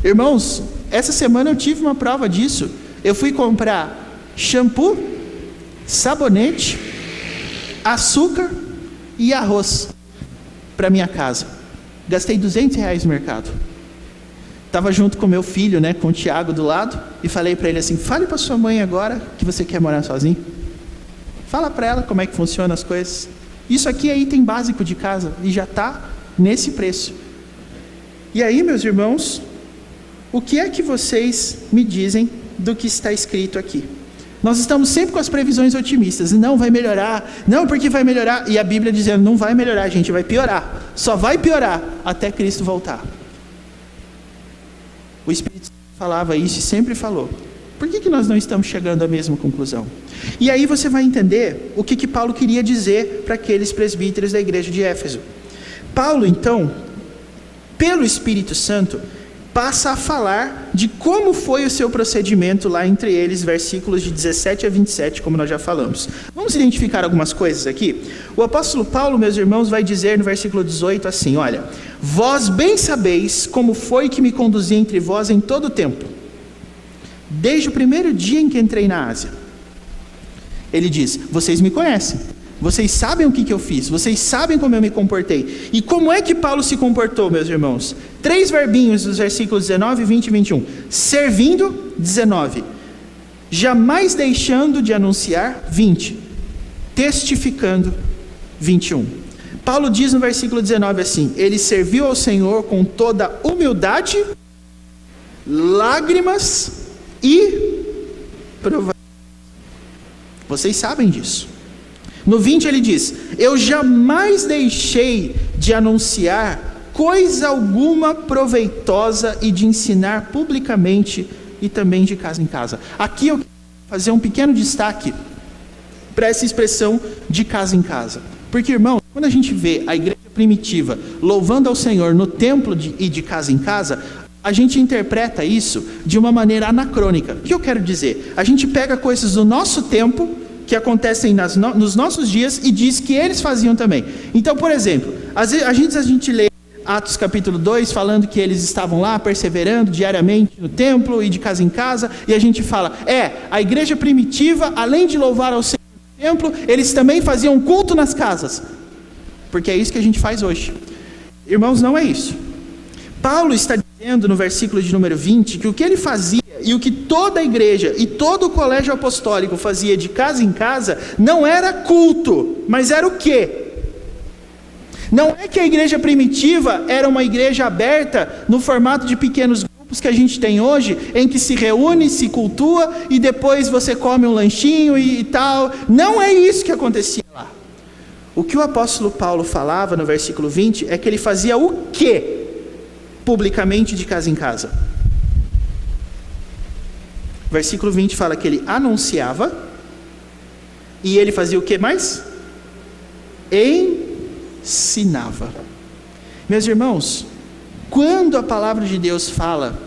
Irmãos, essa semana eu tive uma prova disso. Eu fui comprar shampoo, sabonete, açúcar e arroz para minha casa. Gastei R$200 no mercado. Estava junto com meu filho, né, com o Tiago do lado, e falei para ele assim, fale para sua mãe agora que você quer morar sozinho. Fala para ela como é que funcionam as coisas. Isso aqui é item básico de casa, e já está nesse preço. E aí, meus irmãos, o que é que vocês me dizem do que está escrito aqui? Nós estamos sempre com as previsões otimistas, não vai melhorar, não porque vai melhorar, e a Bíblia dizendo, não vai melhorar, gente, vai piorar, só vai piorar até Cristo voltar. O Espírito falava isso e sempre falou. Por que nós não estamos chegando à mesma conclusão? E aí você vai entender o que Paulo queria dizer para aqueles presbíteros da igreja de Éfeso. Paulo, então, pelo Espírito Santo, passa a falar de como foi o seu procedimento lá entre eles, versículos de 17 a 27, como nós já falamos. Vamos identificar algumas coisas aqui? O apóstolo Paulo, meus irmãos, vai dizer no versículo 18 assim, olha, vós bem sabeis como foi que me conduzi entre vós em todo o tempo, desde o primeiro dia em que entrei na Ásia. Ele diz, vocês me conhecem, vocês sabem o que eu fiz, vocês sabem como eu me comportei. E como é que Paulo se comportou, meus irmãos? 3 verbinhos dos versículos 19, 20 e 21. Servindo, 19. Jamais deixando de anunciar, 20. Testificando, 21. Paulo diz no versículo 19 assim, ele serviu ao Senhor com toda humildade, lágrimas e provação. Vocês sabem disso. No 20 ele diz, eu jamais deixei de anunciar coisa alguma proveitosa e de ensinar publicamente e também de casa em casa. Aqui eu quero fazer um pequeno destaque para essa expressão de casa em casa. Porque, irmão, quando a gente vê a igreja primitiva louvando ao Senhor no templo e de casa em casa, a gente interpreta isso de uma maneira anacrônica. O que eu quero dizer? A gente pega coisas do nosso tempo, que acontecem nos nossos dias, e diz que eles faziam também. Então, por exemplo, às vezes a gente lê Atos capítulo 2, falando que eles estavam lá perseverando diariamente no templo e de casa em casa, e a gente fala, a igreja primitiva, além de louvar ao Senhor no templo, eles também faziam culto nas casas, porque é isso que a gente faz hoje. Irmãos, não é isso. Paulo está dizendo no versículo de número 20, que o que ele fazia, e o que toda a igreja e todo o colégio apostólico fazia de casa em casa, não era culto, mas era o quê? Não é que a igreja primitiva era uma igreja aberta no formato de pequenos grupos que a gente tem hoje, em que se reúne, se cultua e depois você come um lanchinho e tal. Não é isso que acontecia lá. O que o apóstolo Paulo falava no versículo 20 é que ele fazia o quê? Publicamente de casa em casa. Versículo 20 fala que ele anunciava e ele fazia o que mais? Ensinava. Meus irmãos, quando a palavra de Deus fala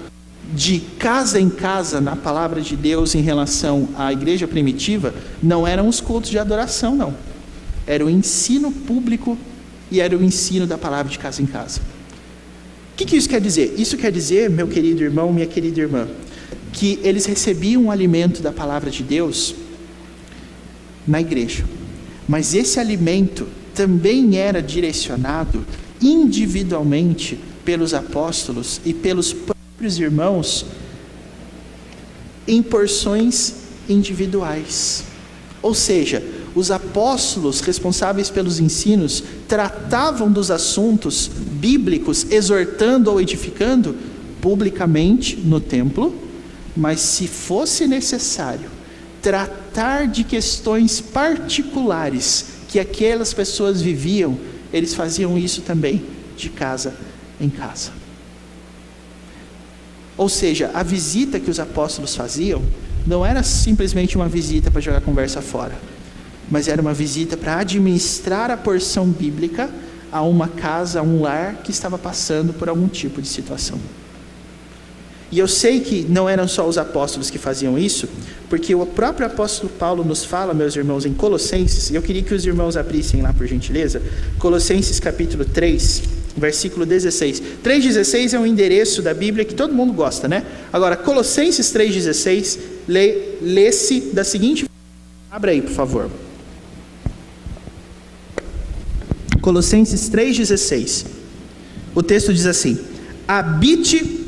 de casa em casa na palavra de Deus em relação à igreja primitiva, não eram os cultos de adoração, não. Era o ensino público e era o ensino da palavra de casa em casa. O que isso quer dizer? Isso quer dizer, meu querido irmão, minha querida irmã, que eles recebiam o alimento da palavra de Deus na igreja. Mas esse alimento também era direcionado individualmente pelos apóstolos e pelos próprios irmãos em porções individuais. Ou seja, os apóstolos responsáveis pelos ensinos tratavam dos assuntos bíblicos, exortando ou edificando publicamente no templo, mas se fosse necessário tratar de questões particulares que aquelas pessoas viviam, eles faziam isso também de casa em casa. Ou seja, a visita que os apóstolos faziam não era simplesmente uma visita para jogar a conversa fora, mas era uma visita para administrar a porção bíblica a uma casa, a um lar que estava passando por algum tipo de situação. E eu sei que não eram só os apóstolos que faziam isso, porque o próprio apóstolo Paulo nos fala, meus irmãos, em Colossenses, e eu queria que os irmãos abrissem lá por gentileza, Colossenses capítulo 3, versículo 16. 3,16 é um endereço da Bíblia que todo mundo gosta, né? Agora, Colossenses 3,16, lê-se da seguinte forma. Abra aí, por favor. Colossenses 3,16. O texto diz assim: habite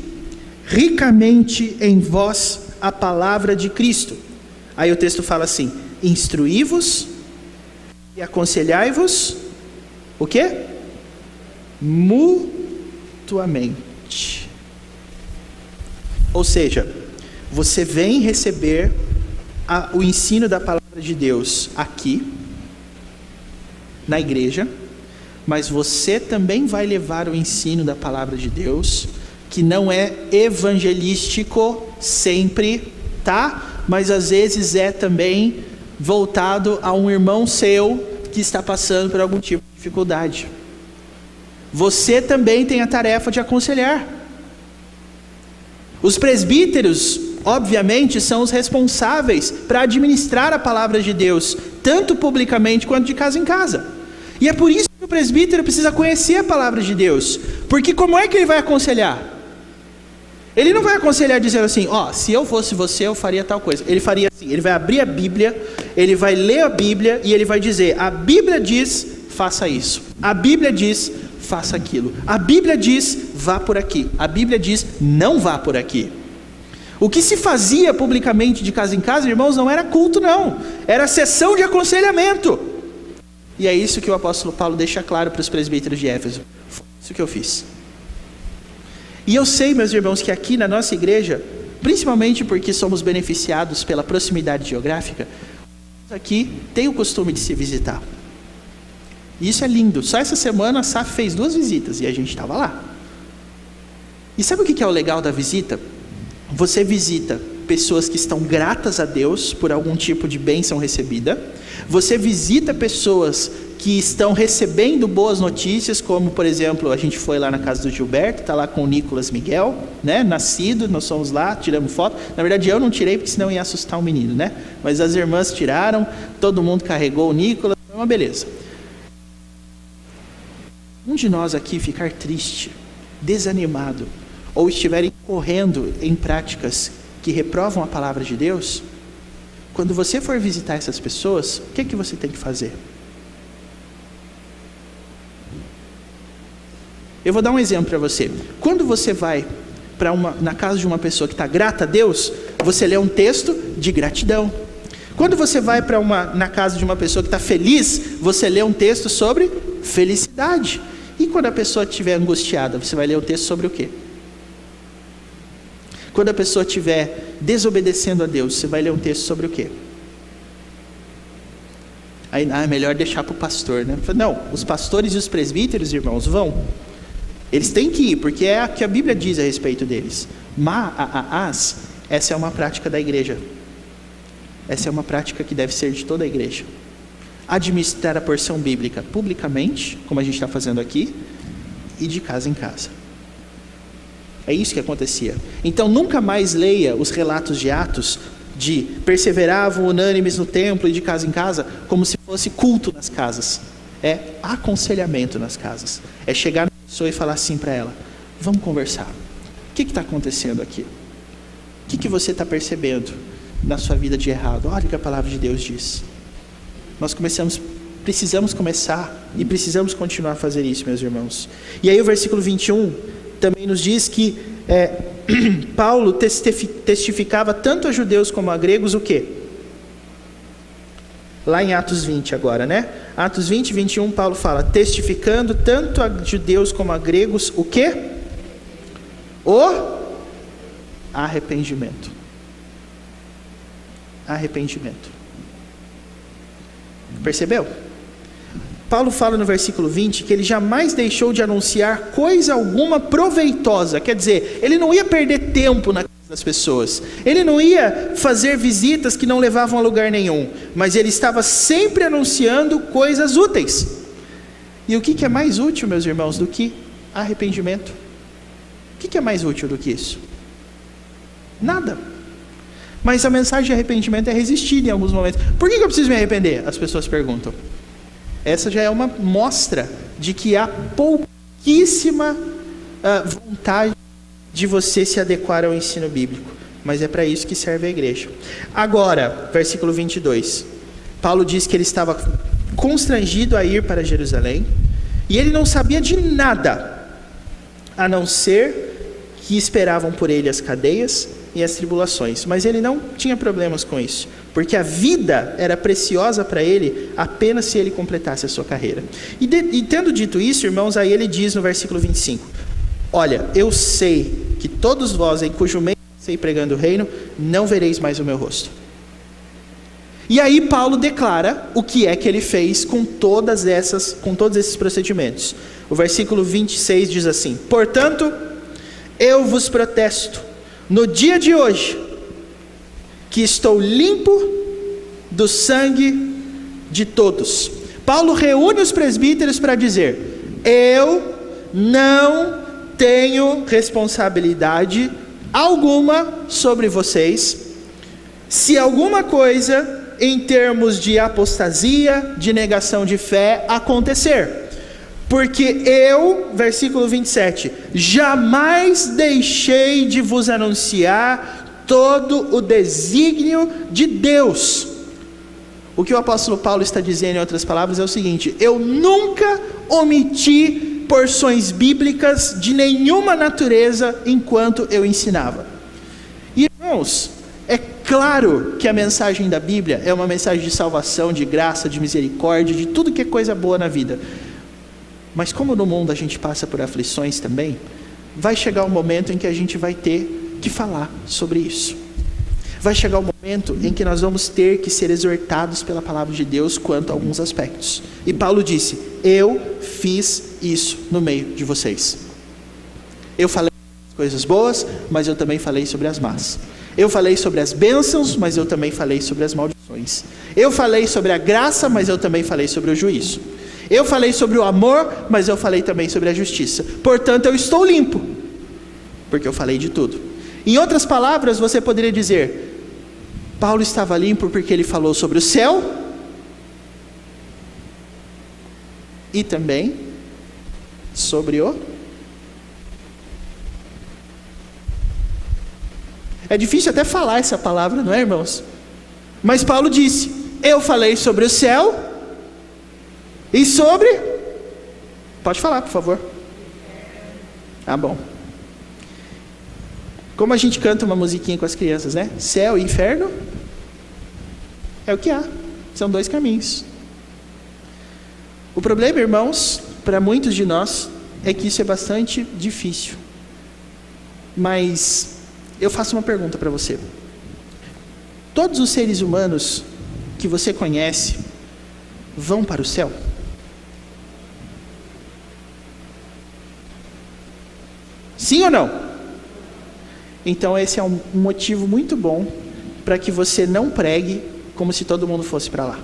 ricamente em vós a palavra de Cristo. Aí o texto fala assim: instruí-vos e aconselhai-vos o quê? Mutuamente. Ou seja, você vem receber o ensino da palavra de Deus aqui na igreja, mas você também vai levar o ensino da palavra de Deus, que não é evangelístico sempre, tá? Mas às vezes é também voltado a um irmão seu que está passando por algum tipo de dificuldade. Você também tem a tarefa de aconselhar. Os presbíteros, obviamente, são os responsáveis para administrar a palavra de Deus, tanto publicamente quanto de casa em casa. E é por isso que o presbítero precisa conhecer a palavra de Deus, porque como é que ele vai aconselhar? Ele não vai aconselhar dizendo assim, se eu fosse você, eu faria tal coisa. Ele faria assim, ele vai abrir a Bíblia, ele vai ler a Bíblia e ele vai dizer, a Bíblia diz, faça isso. A Bíblia diz, faça aquilo. A Bíblia diz, vá por aqui. A Bíblia diz, não vá por aqui. O que se fazia publicamente de casa em casa, irmãos, não era culto não. Era sessão de aconselhamento. E é isso que o apóstolo Paulo deixa claro para os presbíteros de Éfeso. Foi isso que eu fiz. E eu sei, meus irmãos, que aqui na nossa igreja, principalmente porque somos beneficiados pela proximidade geográfica, aqui tem o costume de se visitar. E isso é lindo. Só essa semana a SAF fez 2 visitas e a gente estava lá. E sabe o que é o legal da visita? Você visita pessoas que estão gratas a Deus por algum tipo de bênção recebida. Você visita pessoas que estão recebendo boas notícias, como, por exemplo, a gente foi lá na casa do Gilberto, está lá com o Nicolas Miguel, né, nascido, nós fomos lá, tiramos foto. Na verdade, eu não tirei, porque senão ia assustar o menino, né? Mas as irmãs tiraram, todo mundo carregou o Nicolas, foi uma beleza. Um de nós aqui ficar triste, desanimado, ou estiverem correndo em práticas que reprovam a palavra de Deus, quando você for visitar essas pessoas, o que é que você tem que fazer? Eu vou dar um exemplo para você. Quando você vai na casa de uma pessoa que está grata a Deus, você lê um texto de gratidão. Quando você vai na casa de uma pessoa que está feliz, você lê um texto sobre felicidade. E quando a pessoa estiver angustiada, você vai ler um texto sobre o quê? Quando a pessoa estiver desobedecendo a Deus, você vai ler um texto sobre o quê? Aí, é melhor deixar para o pastor, né? Não, os pastores e os presbíteros, irmãos, vão. Eles têm que ir, porque é o que a Bíblia diz a respeito deles. Mas, essa é uma prática da igreja. Essa é uma prática que deve ser de toda a igreja. Administrar a porção bíblica publicamente, como a gente está fazendo aqui, e de casa em casa. É isso que acontecia. Então, nunca mais leia os relatos de Atos, de perseveravam unânimes no templo e de casa em casa, como se fosse culto nas casas. É aconselhamento nas casas. É chegar na pessoa e falar assim para ela: vamos conversar. O que está acontecendo aqui? O que você está percebendo na sua vida de errado? Olha o que a palavra de Deus diz. Nós precisamos começar e precisamos continuar a fazer isso, meus irmãos. E aí o versículo 21 também nos diz que Paulo testificava tanto a judeus como a gregos o quê? Lá em Atos 20 agora, né? Atos 20, 21, Paulo fala: testificando tanto a judeus como a gregos o quê? O arrependimento. Arrependimento. Percebeu? Paulo fala no versículo 20 que ele jamais deixou de anunciar coisa alguma proveitosa. Quer dizer, ele não ia perder tempo na casa das pessoas. Ele não ia fazer visitas que não levavam a lugar nenhum. Mas ele estava sempre anunciando coisas úteis. E o que é mais útil, meus irmãos, do que arrependimento? O que é mais útil do que isso? Nada. Mas a mensagem de arrependimento é resistida em alguns momentos. Por que eu preciso me arrepender? As pessoas perguntam. Essa já é uma mostra de que há pouquíssima vontade de você se adequar ao ensino bíblico. Mas é para isso que serve a igreja. Agora, versículo 22. Paulo diz que ele estava constrangido a ir para Jerusalém. E ele não sabia de nada, a não ser que esperavam por ele as cadeias e as tribulações, mas ele não tinha problemas com isso, porque a vida era preciosa para ele apenas se ele completasse a sua carreira. E tendo dito isso, irmãos, aí ele diz no versículo 25: olha, eu sei que todos vós em cujo meio passei pregando o reino, não vereis mais o meu rosto. E aí Paulo declara o que é que ele fez com todos esses procedimentos. O versículo 26 diz assim: portanto, eu vos protesto no dia de hoje, que estou limpo do sangue de todos. Paulo reúne os presbíteros para dizer: eu não tenho responsabilidade alguma sobre vocês, se alguma coisa em termos de apostasia, de negação de fé acontecer. Porque eu, versículo 27, jamais deixei de vos anunciar todo o desígnio de Deus. O que o apóstolo Paulo está dizendo, em outras palavras, é o seguinte: eu nunca omiti porções bíblicas de nenhuma natureza enquanto eu ensinava. Irmãos, é claro que a mensagem da Bíblia é uma mensagem de salvação, de graça, de misericórdia, de tudo que é coisa boa na vida. Mas como no mundo a gente passa por aflições também, vai chegar um momento em que a gente vai ter que falar sobre isso. Vai chegar um momento em que nós vamos ter que ser exortados pela palavra de Deus quanto a alguns aspectos. E Paulo disse: eu fiz isso no meio de vocês. Eu falei sobre as coisas boas, mas eu também falei sobre as más. Eu falei sobre as bênçãos, mas eu também falei sobre as maldições. Eu falei sobre a graça, mas eu também falei sobre o juízo. Eu falei sobre o amor, mas eu falei também sobre a justiça. Portanto, eu estou limpo, porque eu falei de tudo. Em outras palavras, você poderia dizer: Paulo estava limpo porque ele falou sobre o céu e também sobre o... É difícil até falar essa palavra, não é, irmãos? Mas Paulo disse: eu falei sobre o céu e sobre... Pode falar, por favor. Tá bom. Como a gente canta uma musiquinha com as crianças, né? Céu e inferno é o que há. São dois caminhos. O problema, irmãos, para muitos de nós, é que isso é bastante difícil. Mas eu faço uma pergunta para você. Todos os seres humanos que você conhece vão para o céu? Sim ou não? Então esse é um motivo muito bom para que você não pregue como se todo mundo fosse para lá.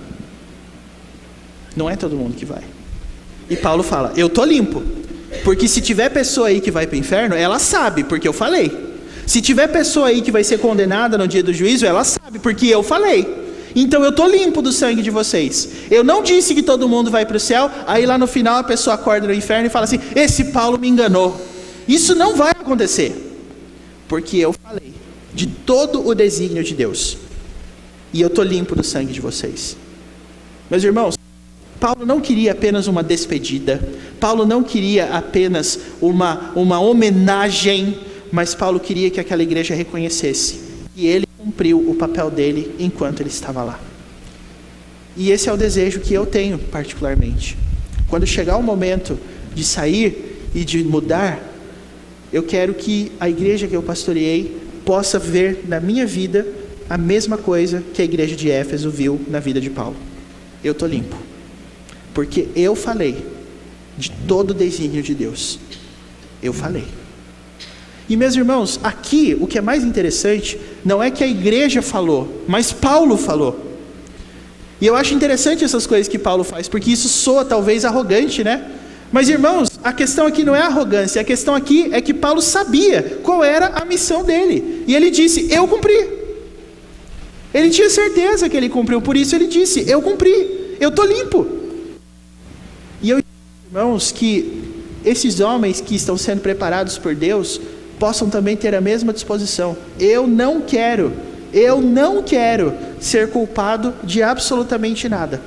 Não é todo mundo que vai. E Paulo fala: eu estou limpo, porque se tiver pessoa aí que vai para o inferno, ela sabe, porque eu falei. Se tiver pessoa aí que vai ser condenada no dia do juízo, ela sabe, porque eu falei. Então eu estou limpo do sangue de vocês. Eu não disse que todo mundo vai para o céu, aí lá no final a pessoa acorda no inferno e fala assim: esse Paulo me enganou. Isso não vai acontecer. Porque eu falei de todo o desígnio de Deus. E eu estou limpo do sangue de vocês. Meus irmãos, Paulo não queria apenas uma despedida. Paulo não queria apenas uma homenagem. Mas Paulo queria que aquela igreja reconhecesse que ele cumpriu o papel dele enquanto ele estava lá. E esse é o desejo que eu tenho particularmente. Quando chegar o momento de sair e de mudar, eu quero que a igreja que eu pastoreei possa ver na minha vida a mesma coisa que a igreja de Éfeso viu na vida de Paulo. Eu estou limpo, porque eu falei de todo o desígnio de Deus. Eu falei. E meus irmãos, aqui o que é mais interessante não é que a igreja falou, mas Paulo falou. E eu acho interessante essas coisas que Paulo faz, porque isso soa talvez arrogante, né? Mas irmãos, a questão aqui não é arrogância, a questão aqui é que Paulo sabia qual era a missão dele. E ele disse: eu cumpri. Ele tinha certeza que ele cumpriu, por isso ele disse: eu cumpri, eu estou limpo. E eu, irmãos, que esses homens que estão sendo preparados por Deus possam também ter a mesma disposição. Eu não quero ser culpado de absolutamente nada.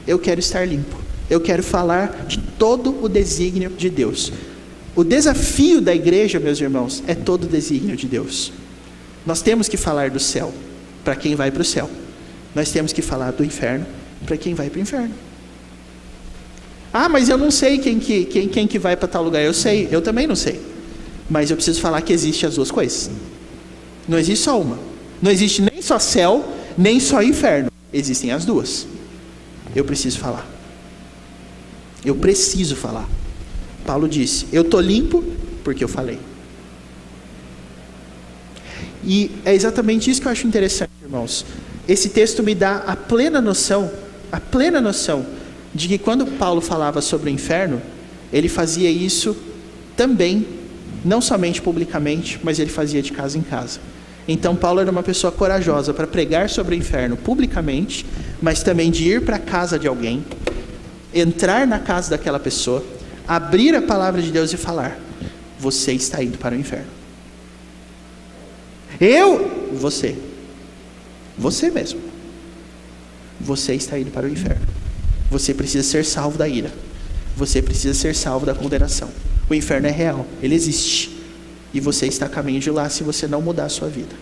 Eu quero estar limpo. Eu quero falar de todo o desígnio de Deus. O desafio da igreja, meus irmãos, é todo o desígnio de Deus. Nós temos que falar do céu para quem vai para o céu. Nós temos que falar do inferno para quem vai para o inferno. Ah, mas eu não sei quem que vai para tal lugar. Eu sei, eu também não sei. Mas eu preciso falar que existe as duas coisas. Não existe só uma. Não existe nem só céu, nem só inferno. Existem as duas. Eu preciso falar. Eu preciso falar. Paulo disse: eu estou limpo porque eu falei. E é exatamente isso que eu acho interessante, irmãos. Esse texto me dá a plena noção de que quando Paulo falava sobre o inferno, ele fazia isso também, não somente publicamente, mas ele fazia de casa em casa. Então Paulo era uma pessoa corajosa para pregar sobre o inferno publicamente, mas também de ir para a casa de alguém, entrar na casa daquela pessoa, abrir a palavra de Deus e falar: você está indo para o inferno. Você mesmo, você está indo para o inferno. Você precisa ser salvo da ira. Você precisa ser salvo da condenação. O inferno é real, ele existe. E você está a caminho de lá se você não mudar a sua vida.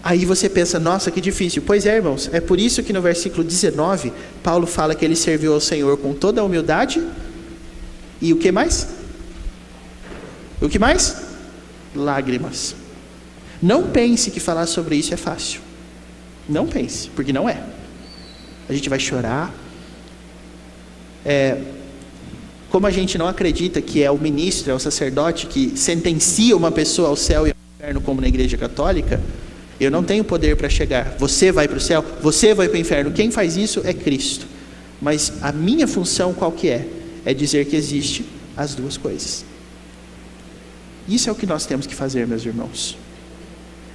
Aí você pensa: nossa, que difícil. Pois é, irmãos, é por isso que no versículo 19, Paulo fala que ele serviu ao Senhor com toda a humildade. E o que mais? O que mais? Lágrimas. Não pense que falar sobre isso é fácil. Não pense, porque não é. A gente vai chorar. Como a gente não acredita que é o ministro, é o sacerdote que sentencia uma pessoa ao céu e ao inferno, como na igreja católica, eu não tenho poder para chegar. Você vai para o céu, você vai para o inferno. Quem faz isso é Cristo. Mas a minha função qual que é? É dizer que existe as duas coisas. Isso é o que nós temos que fazer, meus irmãos.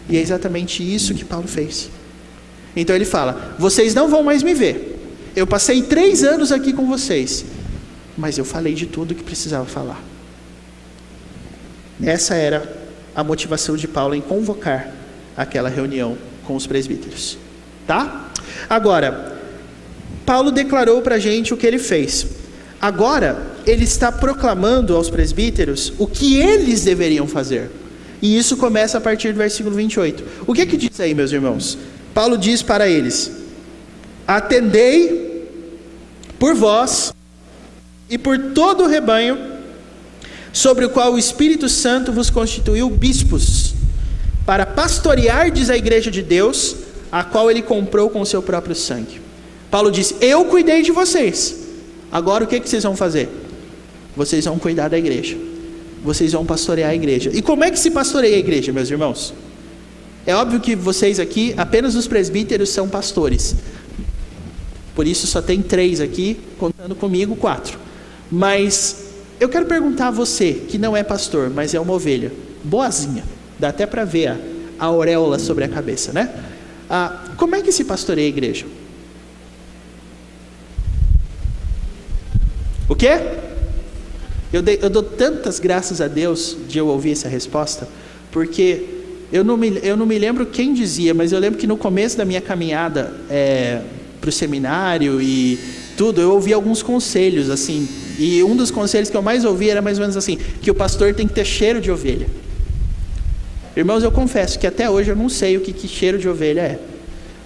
E é exatamente isso que Paulo fez. Então ele fala: vocês não vão mais me ver. Eu passei 3 anos aqui com vocês, mas eu falei de tudo que precisava falar. Essa era a motivação de Paulo em convocar aquela reunião com os presbíteros. Tá? Agora, Paulo declarou para a gente o que ele fez. Agora, ele está proclamando aos presbíteros o que eles deveriam fazer. E isso começa a partir do versículo 28. O que é que diz aí, meus irmãos? Paulo diz para eles: atendei por vós e por todo o rebanho, sobre o qual o Espírito Santo vos constituiu bispos, para pastoreardes a igreja de Deus, a qual ele comprou com o seu próprio sangue. Paulo diz: eu cuidei de vocês. Agora o que vocês vão fazer? Vocês vão cuidar da igreja. Vocês vão pastorear a igreja. E como é que se pastoreia a igreja, meus irmãos? É óbvio que vocês aqui, apenas os presbíteros são pastores. Por isso só tem 3 aqui, contando comigo 4. Mas eu quero perguntar a você, que não é pastor, mas é uma ovelha, boazinha, dá até para ver a auréola sobre a cabeça, né? Como é que se pastoreia a igreja? O quê? Eu dou tantas graças a Deus de eu ouvir essa resposta, porque eu não me lembro quem dizia, mas eu lembro que no começo da minha caminhada para o seminário e tudo, eu ouvi alguns conselhos, assim, e um dos conselhos que eu mais ouvi era mais ou menos assim, que o pastor tem que ter cheiro de ovelha. Irmãos, eu confesso que até hoje eu não sei o que cheiro de ovelha é.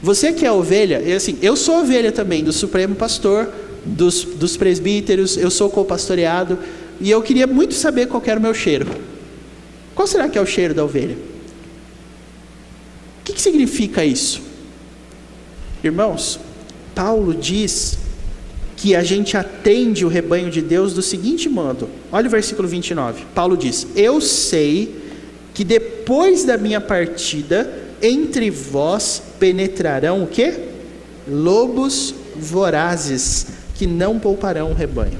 Você que é ovelha, assim, eu sou ovelha também, do Supremo Pastor, dos presbíteros, eu sou co-pastoreado, e eu queria muito saber qual era o meu cheiro. Qual será que é o cheiro da ovelha? O que significa isso? Irmãos, Paulo diz que a gente atende o rebanho de Deus do seguinte modo. Olha o versículo 29. Paulo diz: eu sei que depois da minha partida, entre vós penetrarão o quê? Lobos vorazes, que não pouparão o rebanho.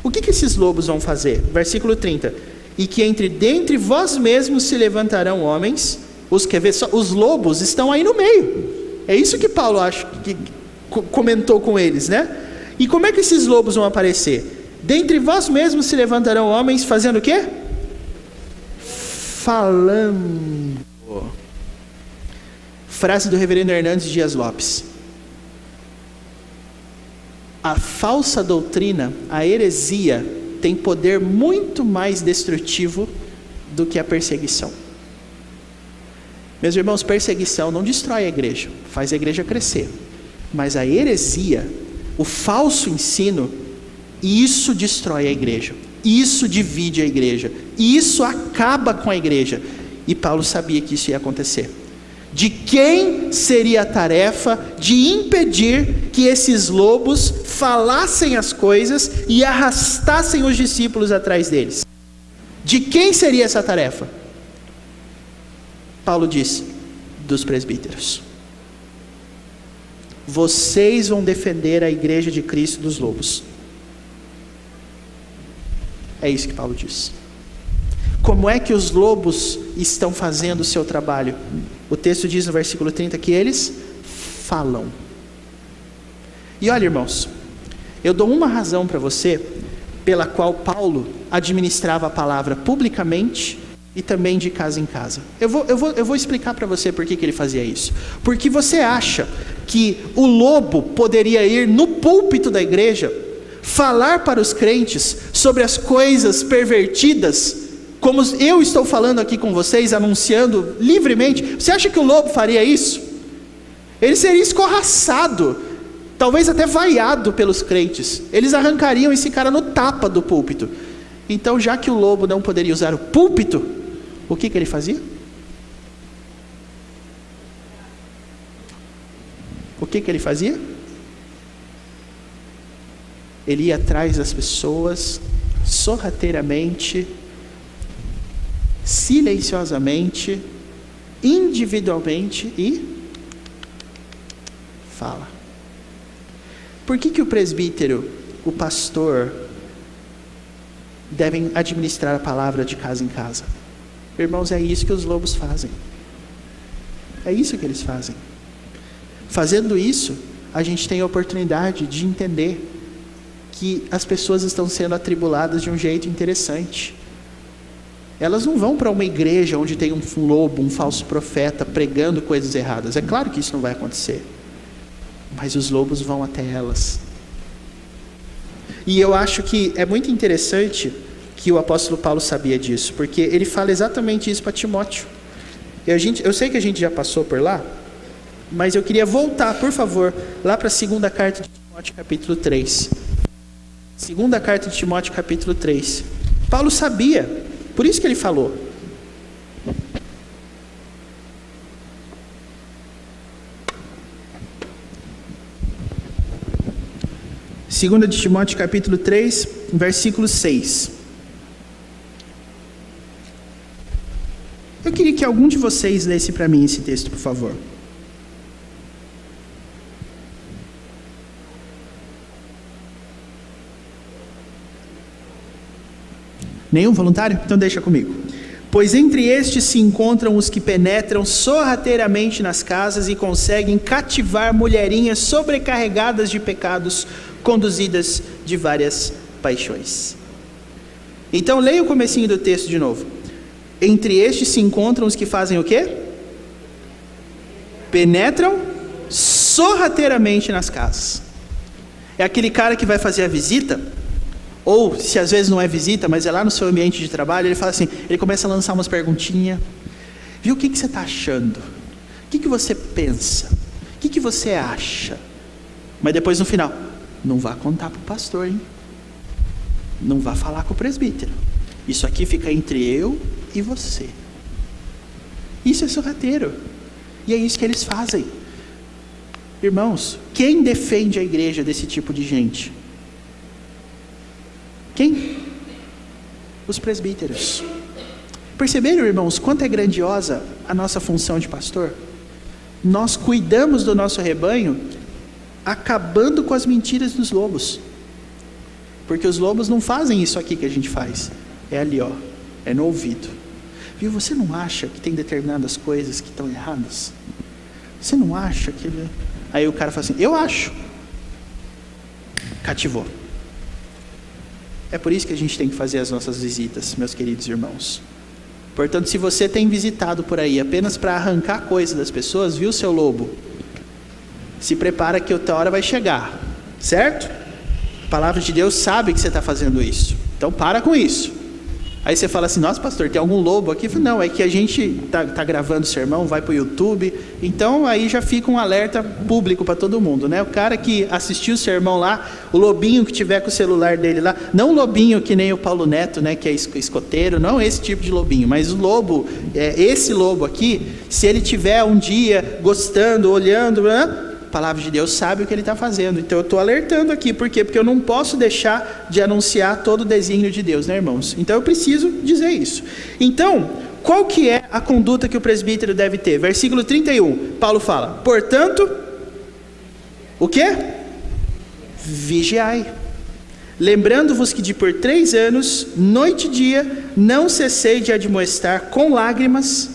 O que esses lobos vão fazer? Versículo 30. E que dentre vós mesmos se levantarão homens. Os lobos estão aí no meio. É isso que Paulo comentou com eles, né? E como é que esses lobos vão aparecer? Dentre vós mesmos se levantarão homens fazendo o quê? Falando. Frase do reverendo Hernandes Dias Lopes: a falsa doutrina, a heresia, tem poder muito mais destrutivo do que a perseguição. Meus irmãos, perseguição não destrói a igreja, faz a igreja crescer. Mas a heresia, o falso ensino, isso destrói a igreja. Isso divide a igreja. Isso acaba com a igreja. E Paulo sabia que isso ia acontecer. De quem seria a tarefa de impedir que esses lobos falassem as coisas e arrastassem os discípulos atrás deles? De quem seria essa tarefa? Paulo disse: dos presbíteros. Vocês vão defender a igreja de Cristo dos lobos. É isso que Paulo diz. Como é que os lobos estão fazendo o seu trabalho? O texto diz no versículo 30 que eles falam. E olha, irmãos, eu dou uma razão para você pela qual Paulo administrava a palavra publicamente e também de casa em casa. Eu vou explicar para você por que ele fazia isso. Porque você acha que o lobo poderia ir no púlpito da igreja, falar para os crentes sobre as coisas pervertidas, como eu estou falando aqui com vocês, anunciando livremente? Você acha que o lobo faria isso? Ele seria escorraçado, talvez até vaiado pelos crentes. Eles arrancariam esse cara no tapa do púlpito. Então, já que o lobo não poderia usar o púlpito, o que ele fazia? O que ele fazia? Ele ia atrás das pessoas, sorrateiramente, silenciosamente, individualmente, e fala. Por que o presbítero, o pastor, devem administrar a palavra de casa em casa? Irmãos, é isso que os lobos fazem. É isso que eles fazem. Fazendo isso, a gente tem a oportunidade de entender que as pessoas estão sendo atribuladas de um jeito interessante. Elas não vão para uma igreja onde tem um lobo, um falso profeta pregando coisas erradas. É claro que isso não vai acontecer. Mas os lobos vão até elas. E eu acho que é muito interessante que o apóstolo Paulo sabia disso, porque ele fala exatamente isso para Timóteo. Eu sei que a gente já passou por lá, mas eu queria voltar, por favor, lá para a segunda carta de Timóteo, capítulo 3. Segunda carta de Timóteo, capítulo 3. Paulo sabia, por isso que ele falou. Segunda de Timóteo, capítulo 3, versículo 6. Eu queria que algum de vocês lesse para mim esse texto, por favor. Nenhum voluntário? Então deixa comigo. Pois entre estes se encontram os que penetram sorrateiramente nas casas e conseguem cativar mulherinhas sobrecarregadas de pecados, conduzidas de várias paixões. Então leia o comecinho do texto de novo. Entre estes se encontram os que fazem o quê? Penetram sorrateiramente nas casas. É aquele cara que vai fazer a visita, ou se às vezes não é visita, mas é lá no seu ambiente de trabalho, ele fala assim, ele começa a lançar umas perguntinhas. Viu, o que você está achando? O que você pensa? O que você acha? Mas depois no final, não vá contar para o pastor, hein? Não vá falar com o presbítero. Isso aqui fica entre eu e você. Isso é sorrateiro. E é isso que eles fazem. Irmãos, quem defende a igreja desse tipo de gente? Quem? Os presbíteros. Perceberam, irmãos, quanto é grandiosa a nossa função de pastor? Nós cuidamos do nosso rebanho, acabando com as mentiras dos lobos. Porque os lobos não fazem isso aqui que a gente faz. É ali, ó. É no ouvido. Viu, você não acha que tem determinadas coisas que estão erradas? Você não acha que... Aí o cara fala assim, eu acho. Cativou. É por isso que a gente tem que fazer as nossas visitas, meus queridos irmãos. Portanto, se você tem visitado por aí apenas para arrancar coisa das pessoas, viu, seu lobo? Se prepara que outra hora vai chegar, certo? A palavra de Deus sabe que você está fazendo isso. Então para com isso. Aí você fala assim, nossa pastor, tem algum lobo aqui? Não, é que a gente tá gravando o sermão, vai para o YouTube. Então aí já fica um alerta público para todo mundo, né? O cara que assistiu o sermão lá, o lobinho que tiver com o celular dele lá, não o lobinho que nem o Paulo Neto, né? Que é escoteiro, não esse tipo de lobinho, mas o lobo, esse lobo aqui, se ele tiver um dia gostando, olhando, a palavra de Deus sabe o que ele está fazendo. Então eu estou alertando aqui, por quê? Porque eu não posso deixar de anunciar todo o desígnio de Deus, né, irmãos? Então eu preciso dizer isso. Então, qual que é a conduta que o presbítero deve ter? Versículo 31, Paulo fala, portanto, o quê? Vigiai, lembrando-vos que de por 3 anos, noite e dia, não cessei de admoestar com lágrimas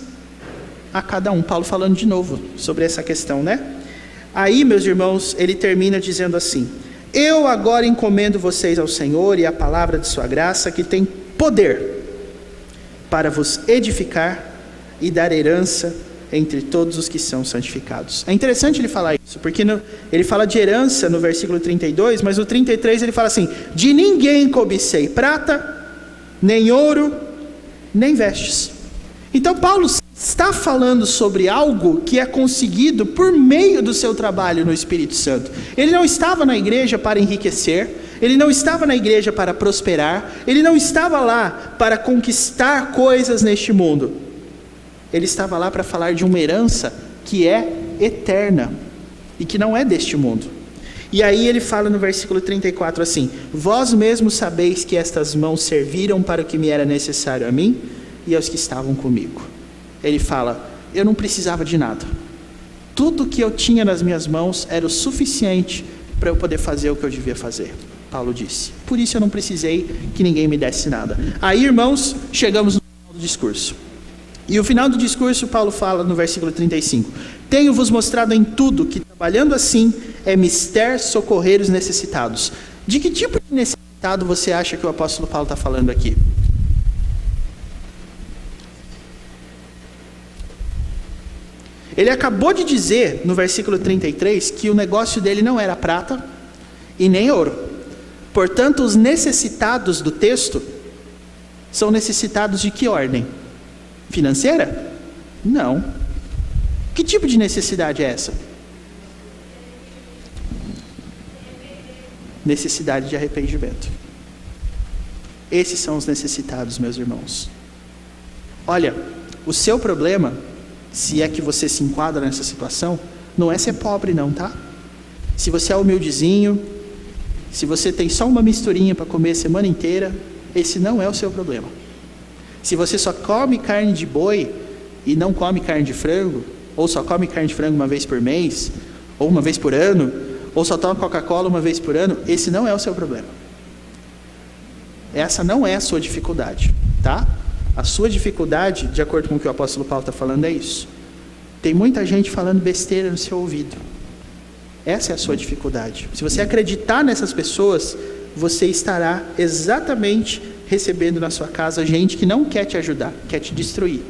a cada um. Paulo falando de novo sobre essa questão, né? Aí, meus irmãos, ele termina dizendo assim, eu agora encomendo vocês ao Senhor e à palavra de sua graça, que tem poder para vos edificar e dar herança entre todos os que são santificados. É interessante ele falar isso, porque ele fala de herança no versículo 32, mas no 33 ele fala assim, de ninguém cobicei prata, nem ouro, nem vestes. Então Paulo está falando sobre algo que é conseguido por meio do seu trabalho no Espírito Santo. Ele não estava na igreja para enriquecer, ele não estava na igreja para prosperar, ele não estava lá para conquistar coisas neste mundo. Ele estava lá para falar de uma herança que é eterna e que não é deste mundo. E aí ele fala no versículo 34 assim, vós mesmos sabeis que estas mãos serviram para o que me era necessário a mim e aos que estavam comigo. Ele fala, eu não precisava de nada. Tudo que eu tinha nas minhas mãos era o suficiente para eu poder fazer o que eu devia fazer, Paulo disse. Por isso eu não precisei que ninguém me desse nada. Aí, irmãos, chegamos no final do discurso. E o final do discurso, Paulo fala no versículo 35. Tenho-vos mostrado em tudo que, trabalhando assim, é mister socorrer os necessitados. De que tipo de necessitado você acha que o apóstolo Paulo está falando aqui? Ele acabou de dizer, no versículo 33, que o negócio dele não era prata e nem ouro. Portanto, os necessitados do texto são necessitados de que ordem? Financeira? Não. Que tipo de necessidade é essa? Necessidade de arrependimento. Esses são os necessitados, meus irmãos. Olha, o seu problema, se é que você se enquadra nessa situação, não é ser pobre não, tá? Se você é humildezinho, se você tem só uma misturinha para comer a semana inteira, esse não é o seu problema. Se você só come carne de boi e não come carne de frango, ou só come carne de frango uma vez por mês, ou uma vez por ano, ou só toma Coca-Cola uma vez por ano, esse não é o seu problema. Essa não é a sua dificuldade, tá? A sua dificuldade, de acordo com o que o apóstolo Paulo está falando, é isso. Tem muita gente falando besteira no seu ouvido. Essa é a sua dificuldade. Se você acreditar nessas pessoas, você estará exatamente recebendo na sua casa gente que não quer te ajudar, quer te destruir.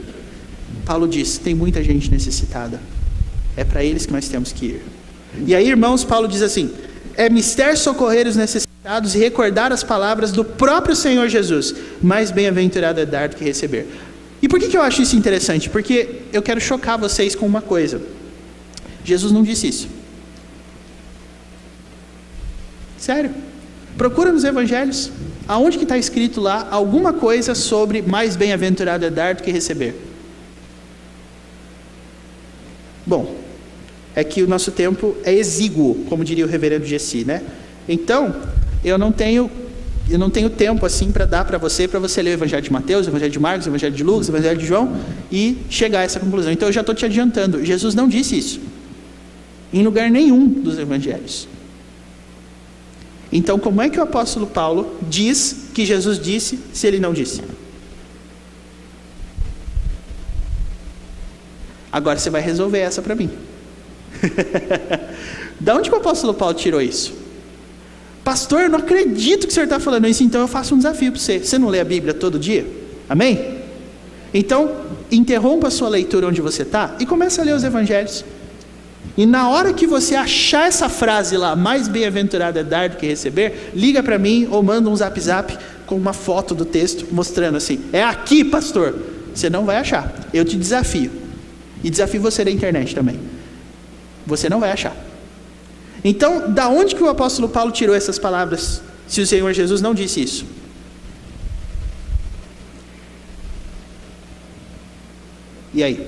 Paulo diz, tem muita gente necessitada. É para eles que nós temos que ir. E aí, irmãos, Paulo diz assim, é mister socorrer os necessitados e recordar as palavras do próprio Senhor Jesus. Mais bem-aventurado é dar do que receber. E por que eu acho isso interessante? Porque eu quero chocar vocês com uma coisa. Jesus não disse isso. Sério. Procura nos evangelhos. Aonde que está escrito lá alguma coisa sobre mais bem-aventurado é dar do que receber? Bom, é que o nosso tempo é exíguo, como diria o reverendo Gessi, né? Então, eu não tenho tempo assim para dar para você ler o Evangelho de Mateus, o Evangelho de Marcos, o Evangelho de Lucas, o Evangelho de João e chegar a essa conclusão. Então eu já estou te adiantando, Jesus não disse isso em lugar nenhum dos Evangelhos. Então como é que o apóstolo Paulo diz que Jesus disse se ele não disse? Agora você vai resolver essa para mim. Da onde que o apóstolo Paulo tirou isso? Pastor, eu não acredito que o senhor está falando isso, então eu faço um desafio para você. Você não lê a Bíblia todo dia? Amém? Então, interrompa a sua leitura onde você está e comece a ler os evangelhos. E na hora que você achar essa frase lá, mais bem-aventurado é dar do que receber, liga para mim ou manda um zap com uma foto do texto mostrando assim, é aqui, pastor. Você não vai achar, eu te desafio. E desafio você na internet também. Você não vai achar. Então, da onde que o apóstolo Paulo tirou essas palavras, se o Senhor Jesus não disse isso? E aí?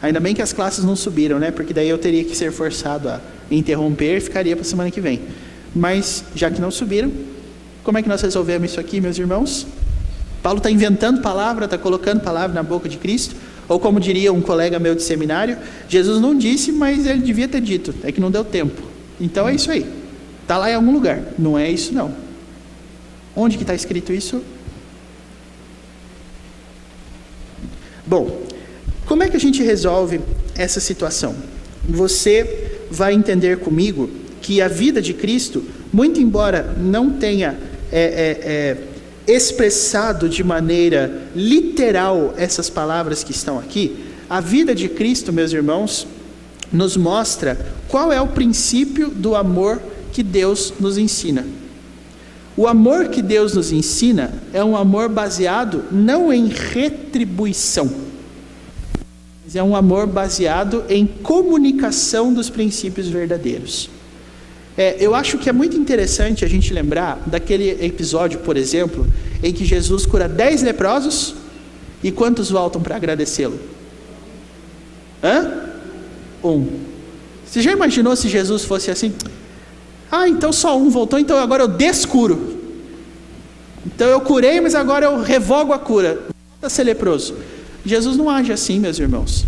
Ainda bem que as classes não subiram, né? Porque daí eu teria que ser forçado a interromper e ficaria para a semana que vem. Mas, já que não subiram, como é que nós resolvemos isso aqui, meus irmãos? Paulo está inventando palavra, está colocando palavra na boca de Cristo. Ou como diria um colega meu de seminário, Jesus não disse, mas ele devia ter dito. É que não deu tempo. Então é isso aí. Está lá em algum lugar. Não é isso não. Onde que está escrito isso? Bom, como é que a gente resolve essa situação? Você vai entender comigo que a vida de Cristo, muito embora não tenha expressado de maneira literal essas palavras que estão aqui, a vida de Cristo, meus irmãos, nos mostra qual é o princípio do amor que Deus nos ensina. O amor que Deus nos ensina é um amor baseado não em retribuição, mas é um amor baseado em comunicação dos princípios verdadeiros. Eu acho que é muito interessante a gente lembrar daquele episódio, por exemplo, em que Jesus cura 10 leprosos e quantos voltam para agradecê-lo? 1. Você já imaginou se Jesus fosse assim? Então só um voltou, então agora eu descuro. Então eu curei, mas agora eu revogo a cura. Volta a ser leproso. Jesus não age assim, meus irmãos.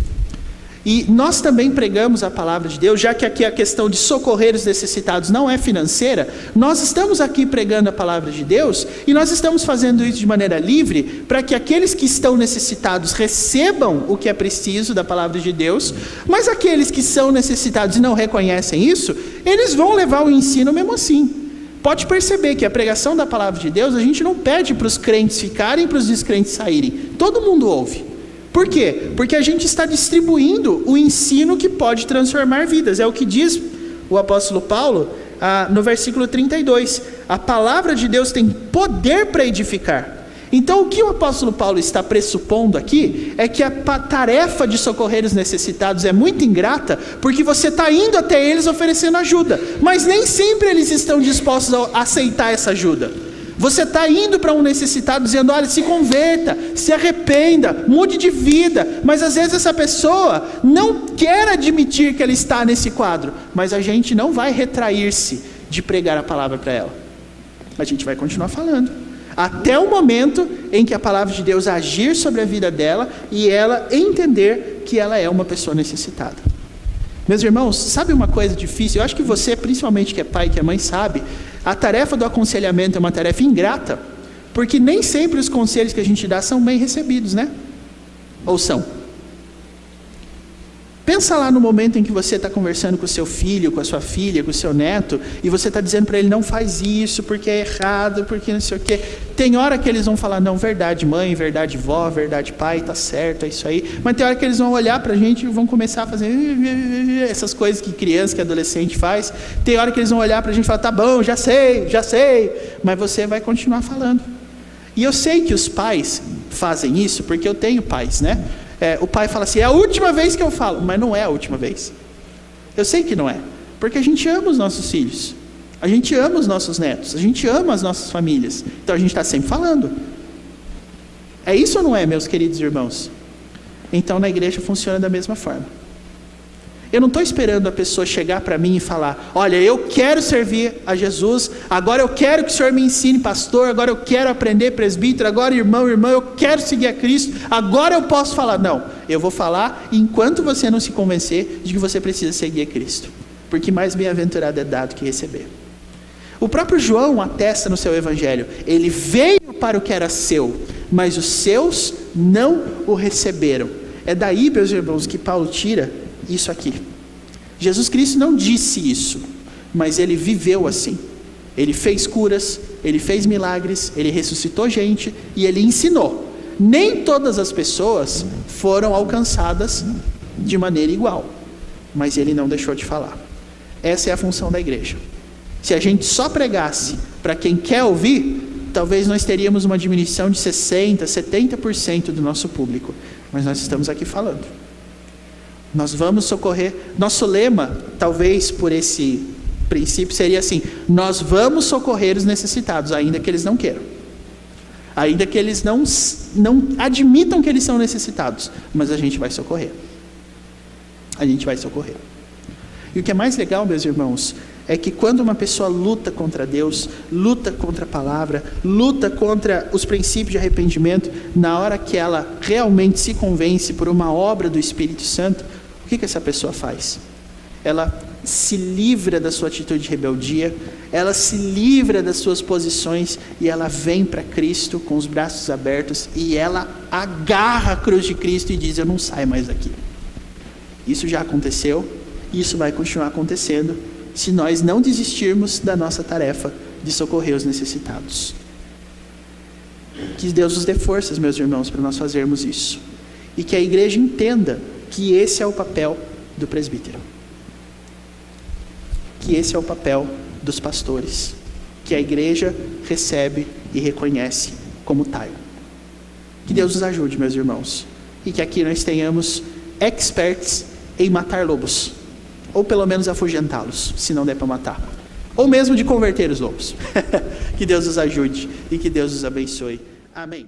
E nós também pregamos a palavra de Deus, já que aqui a questão de socorrer os necessitados não é financeira, nós estamos aqui pregando a palavra de Deus, e nós estamos fazendo isso de maneira livre, para que aqueles que estão necessitados recebam o que é preciso da palavra de Deus, mas aqueles que são necessitados e não reconhecem isso, eles vão levar o ensino mesmo assim. Pode perceber que a pregação da palavra de Deus, a gente não pede para os crentes ficarem, para os descrentes saírem, todo mundo ouve. Por quê? Porque a gente está distribuindo o ensino que pode transformar vidas. É o que diz o apóstolo Paulo no versículo 32. A palavra de Deus tem poder para edificar. Então o que o apóstolo Paulo está pressupondo aqui é que a tarefa de socorrer os necessitados é muito ingrata, porque você está indo até eles oferecendo ajuda, mas nem sempre eles estão dispostos a aceitar essa ajuda. Você está indo para um necessitado dizendo, olha, se converta, se arrependa, mude de vida. Mas às vezes essa pessoa não quer admitir que ela está nesse quadro. Mas a gente não vai retrair-se de pregar a palavra para ela. A gente vai continuar falando. Até o momento em que a palavra de Deus agir sobre a vida dela e ela entender que ela é uma pessoa necessitada. Meus irmãos, sabe uma coisa difícil? Eu acho que você, principalmente que é pai, que é mãe, sabe. A tarefa do aconselhamento é uma tarefa ingrata, porque nem sempre os conselhos que a gente dá são bem recebidos, né? Ou são? Pensa lá no momento em que você está conversando com o seu filho, com a sua filha, com o seu neto, e você está dizendo para ele, não faz isso, porque é errado, porque não sei o quê. Tem hora que eles vão falar, não, verdade mãe, verdade vó, verdade pai, tá certo, é isso aí. Mas tem hora que eles vão olhar para a gente e vão começar a fazer essas coisas que criança, que adolescente faz. Tem hora que eles vão olhar para a gente e falar, tá bom, já sei. Mas você vai continuar falando. E eu sei que os pais fazem isso, porque eu tenho pais, né? O pai fala assim, é a última vez que eu falo, mas não é a última vez. Eu sei que não é, porque a gente ama os nossos filhos, a gente ama os nossos netos, a gente ama as nossas famílias, então a gente está sempre falando. É isso ou não é, meus queridos irmãos? Então na igreja funciona da mesma forma. Eu não estou esperando a pessoa chegar para mim e falar, olha, eu quero servir a Jesus, agora eu quero que o Senhor me ensine, pastor, agora eu quero aprender, presbítero, agora irmã, eu quero seguir a Cristo, agora eu posso falar. Não, eu vou falar enquanto você não se convencer de que você precisa seguir a Cristo, porque mais bem-aventurado é dado que receber. O próprio João atesta no seu evangelho, ele veio para o que era seu, mas os seus não o receberam. É daí, meus irmãos, que Paulo tira isso aqui. Jesus Cristo não disse isso, mas ele viveu assim. Ele fez curas, ele fez milagres, ele ressuscitou gente e ele ensinou. Nem todas as pessoas foram alcançadas de maneira igual, mas ele não deixou de falar. Essa é a função da igreja. Se a gente só pregasse para quem quer ouvir, talvez nós teríamos uma diminuição de 60%, 70% do nosso público, mas nós estamos aqui falando. Nós vamos socorrer. Nosso lema, talvez por esse princípio, seria assim, nós vamos socorrer os necessitados, ainda que eles não queiram, ainda que eles não admitam que eles são necessitados, mas a gente vai socorrer. A gente vai socorrer. E o que é mais legal, meus irmãos, é que quando uma pessoa luta contra Deus, luta contra a palavra, luta contra os princípios de arrependimento, na hora que ela realmente se convence por uma obra do Espírito Santo, o que essa pessoa faz? Ela se livra da sua atitude de rebeldia, ela se livra das suas posições e ela vem para Cristo com os braços abertos e ela agarra a cruz de Cristo e diz, eu não saio mais daqui. Isso já aconteceu e isso vai continuar acontecendo se nós não desistirmos da nossa tarefa de socorrer os necessitados. Que Deus nos dê forças, meus irmãos, para nós fazermos isso. E que a igreja entenda que esse é o papel do presbítero. Que esse é o papel dos pastores. Que a igreja recebe e reconhece como tal. Que Deus nos ajude, meus irmãos. E que aqui nós tenhamos experts em matar lobos. Ou pelo menos afugentá-los, se não der para matar. Ou mesmo de converter os lobos. Que Deus nos ajude e que Deus nos abençoe. Amém.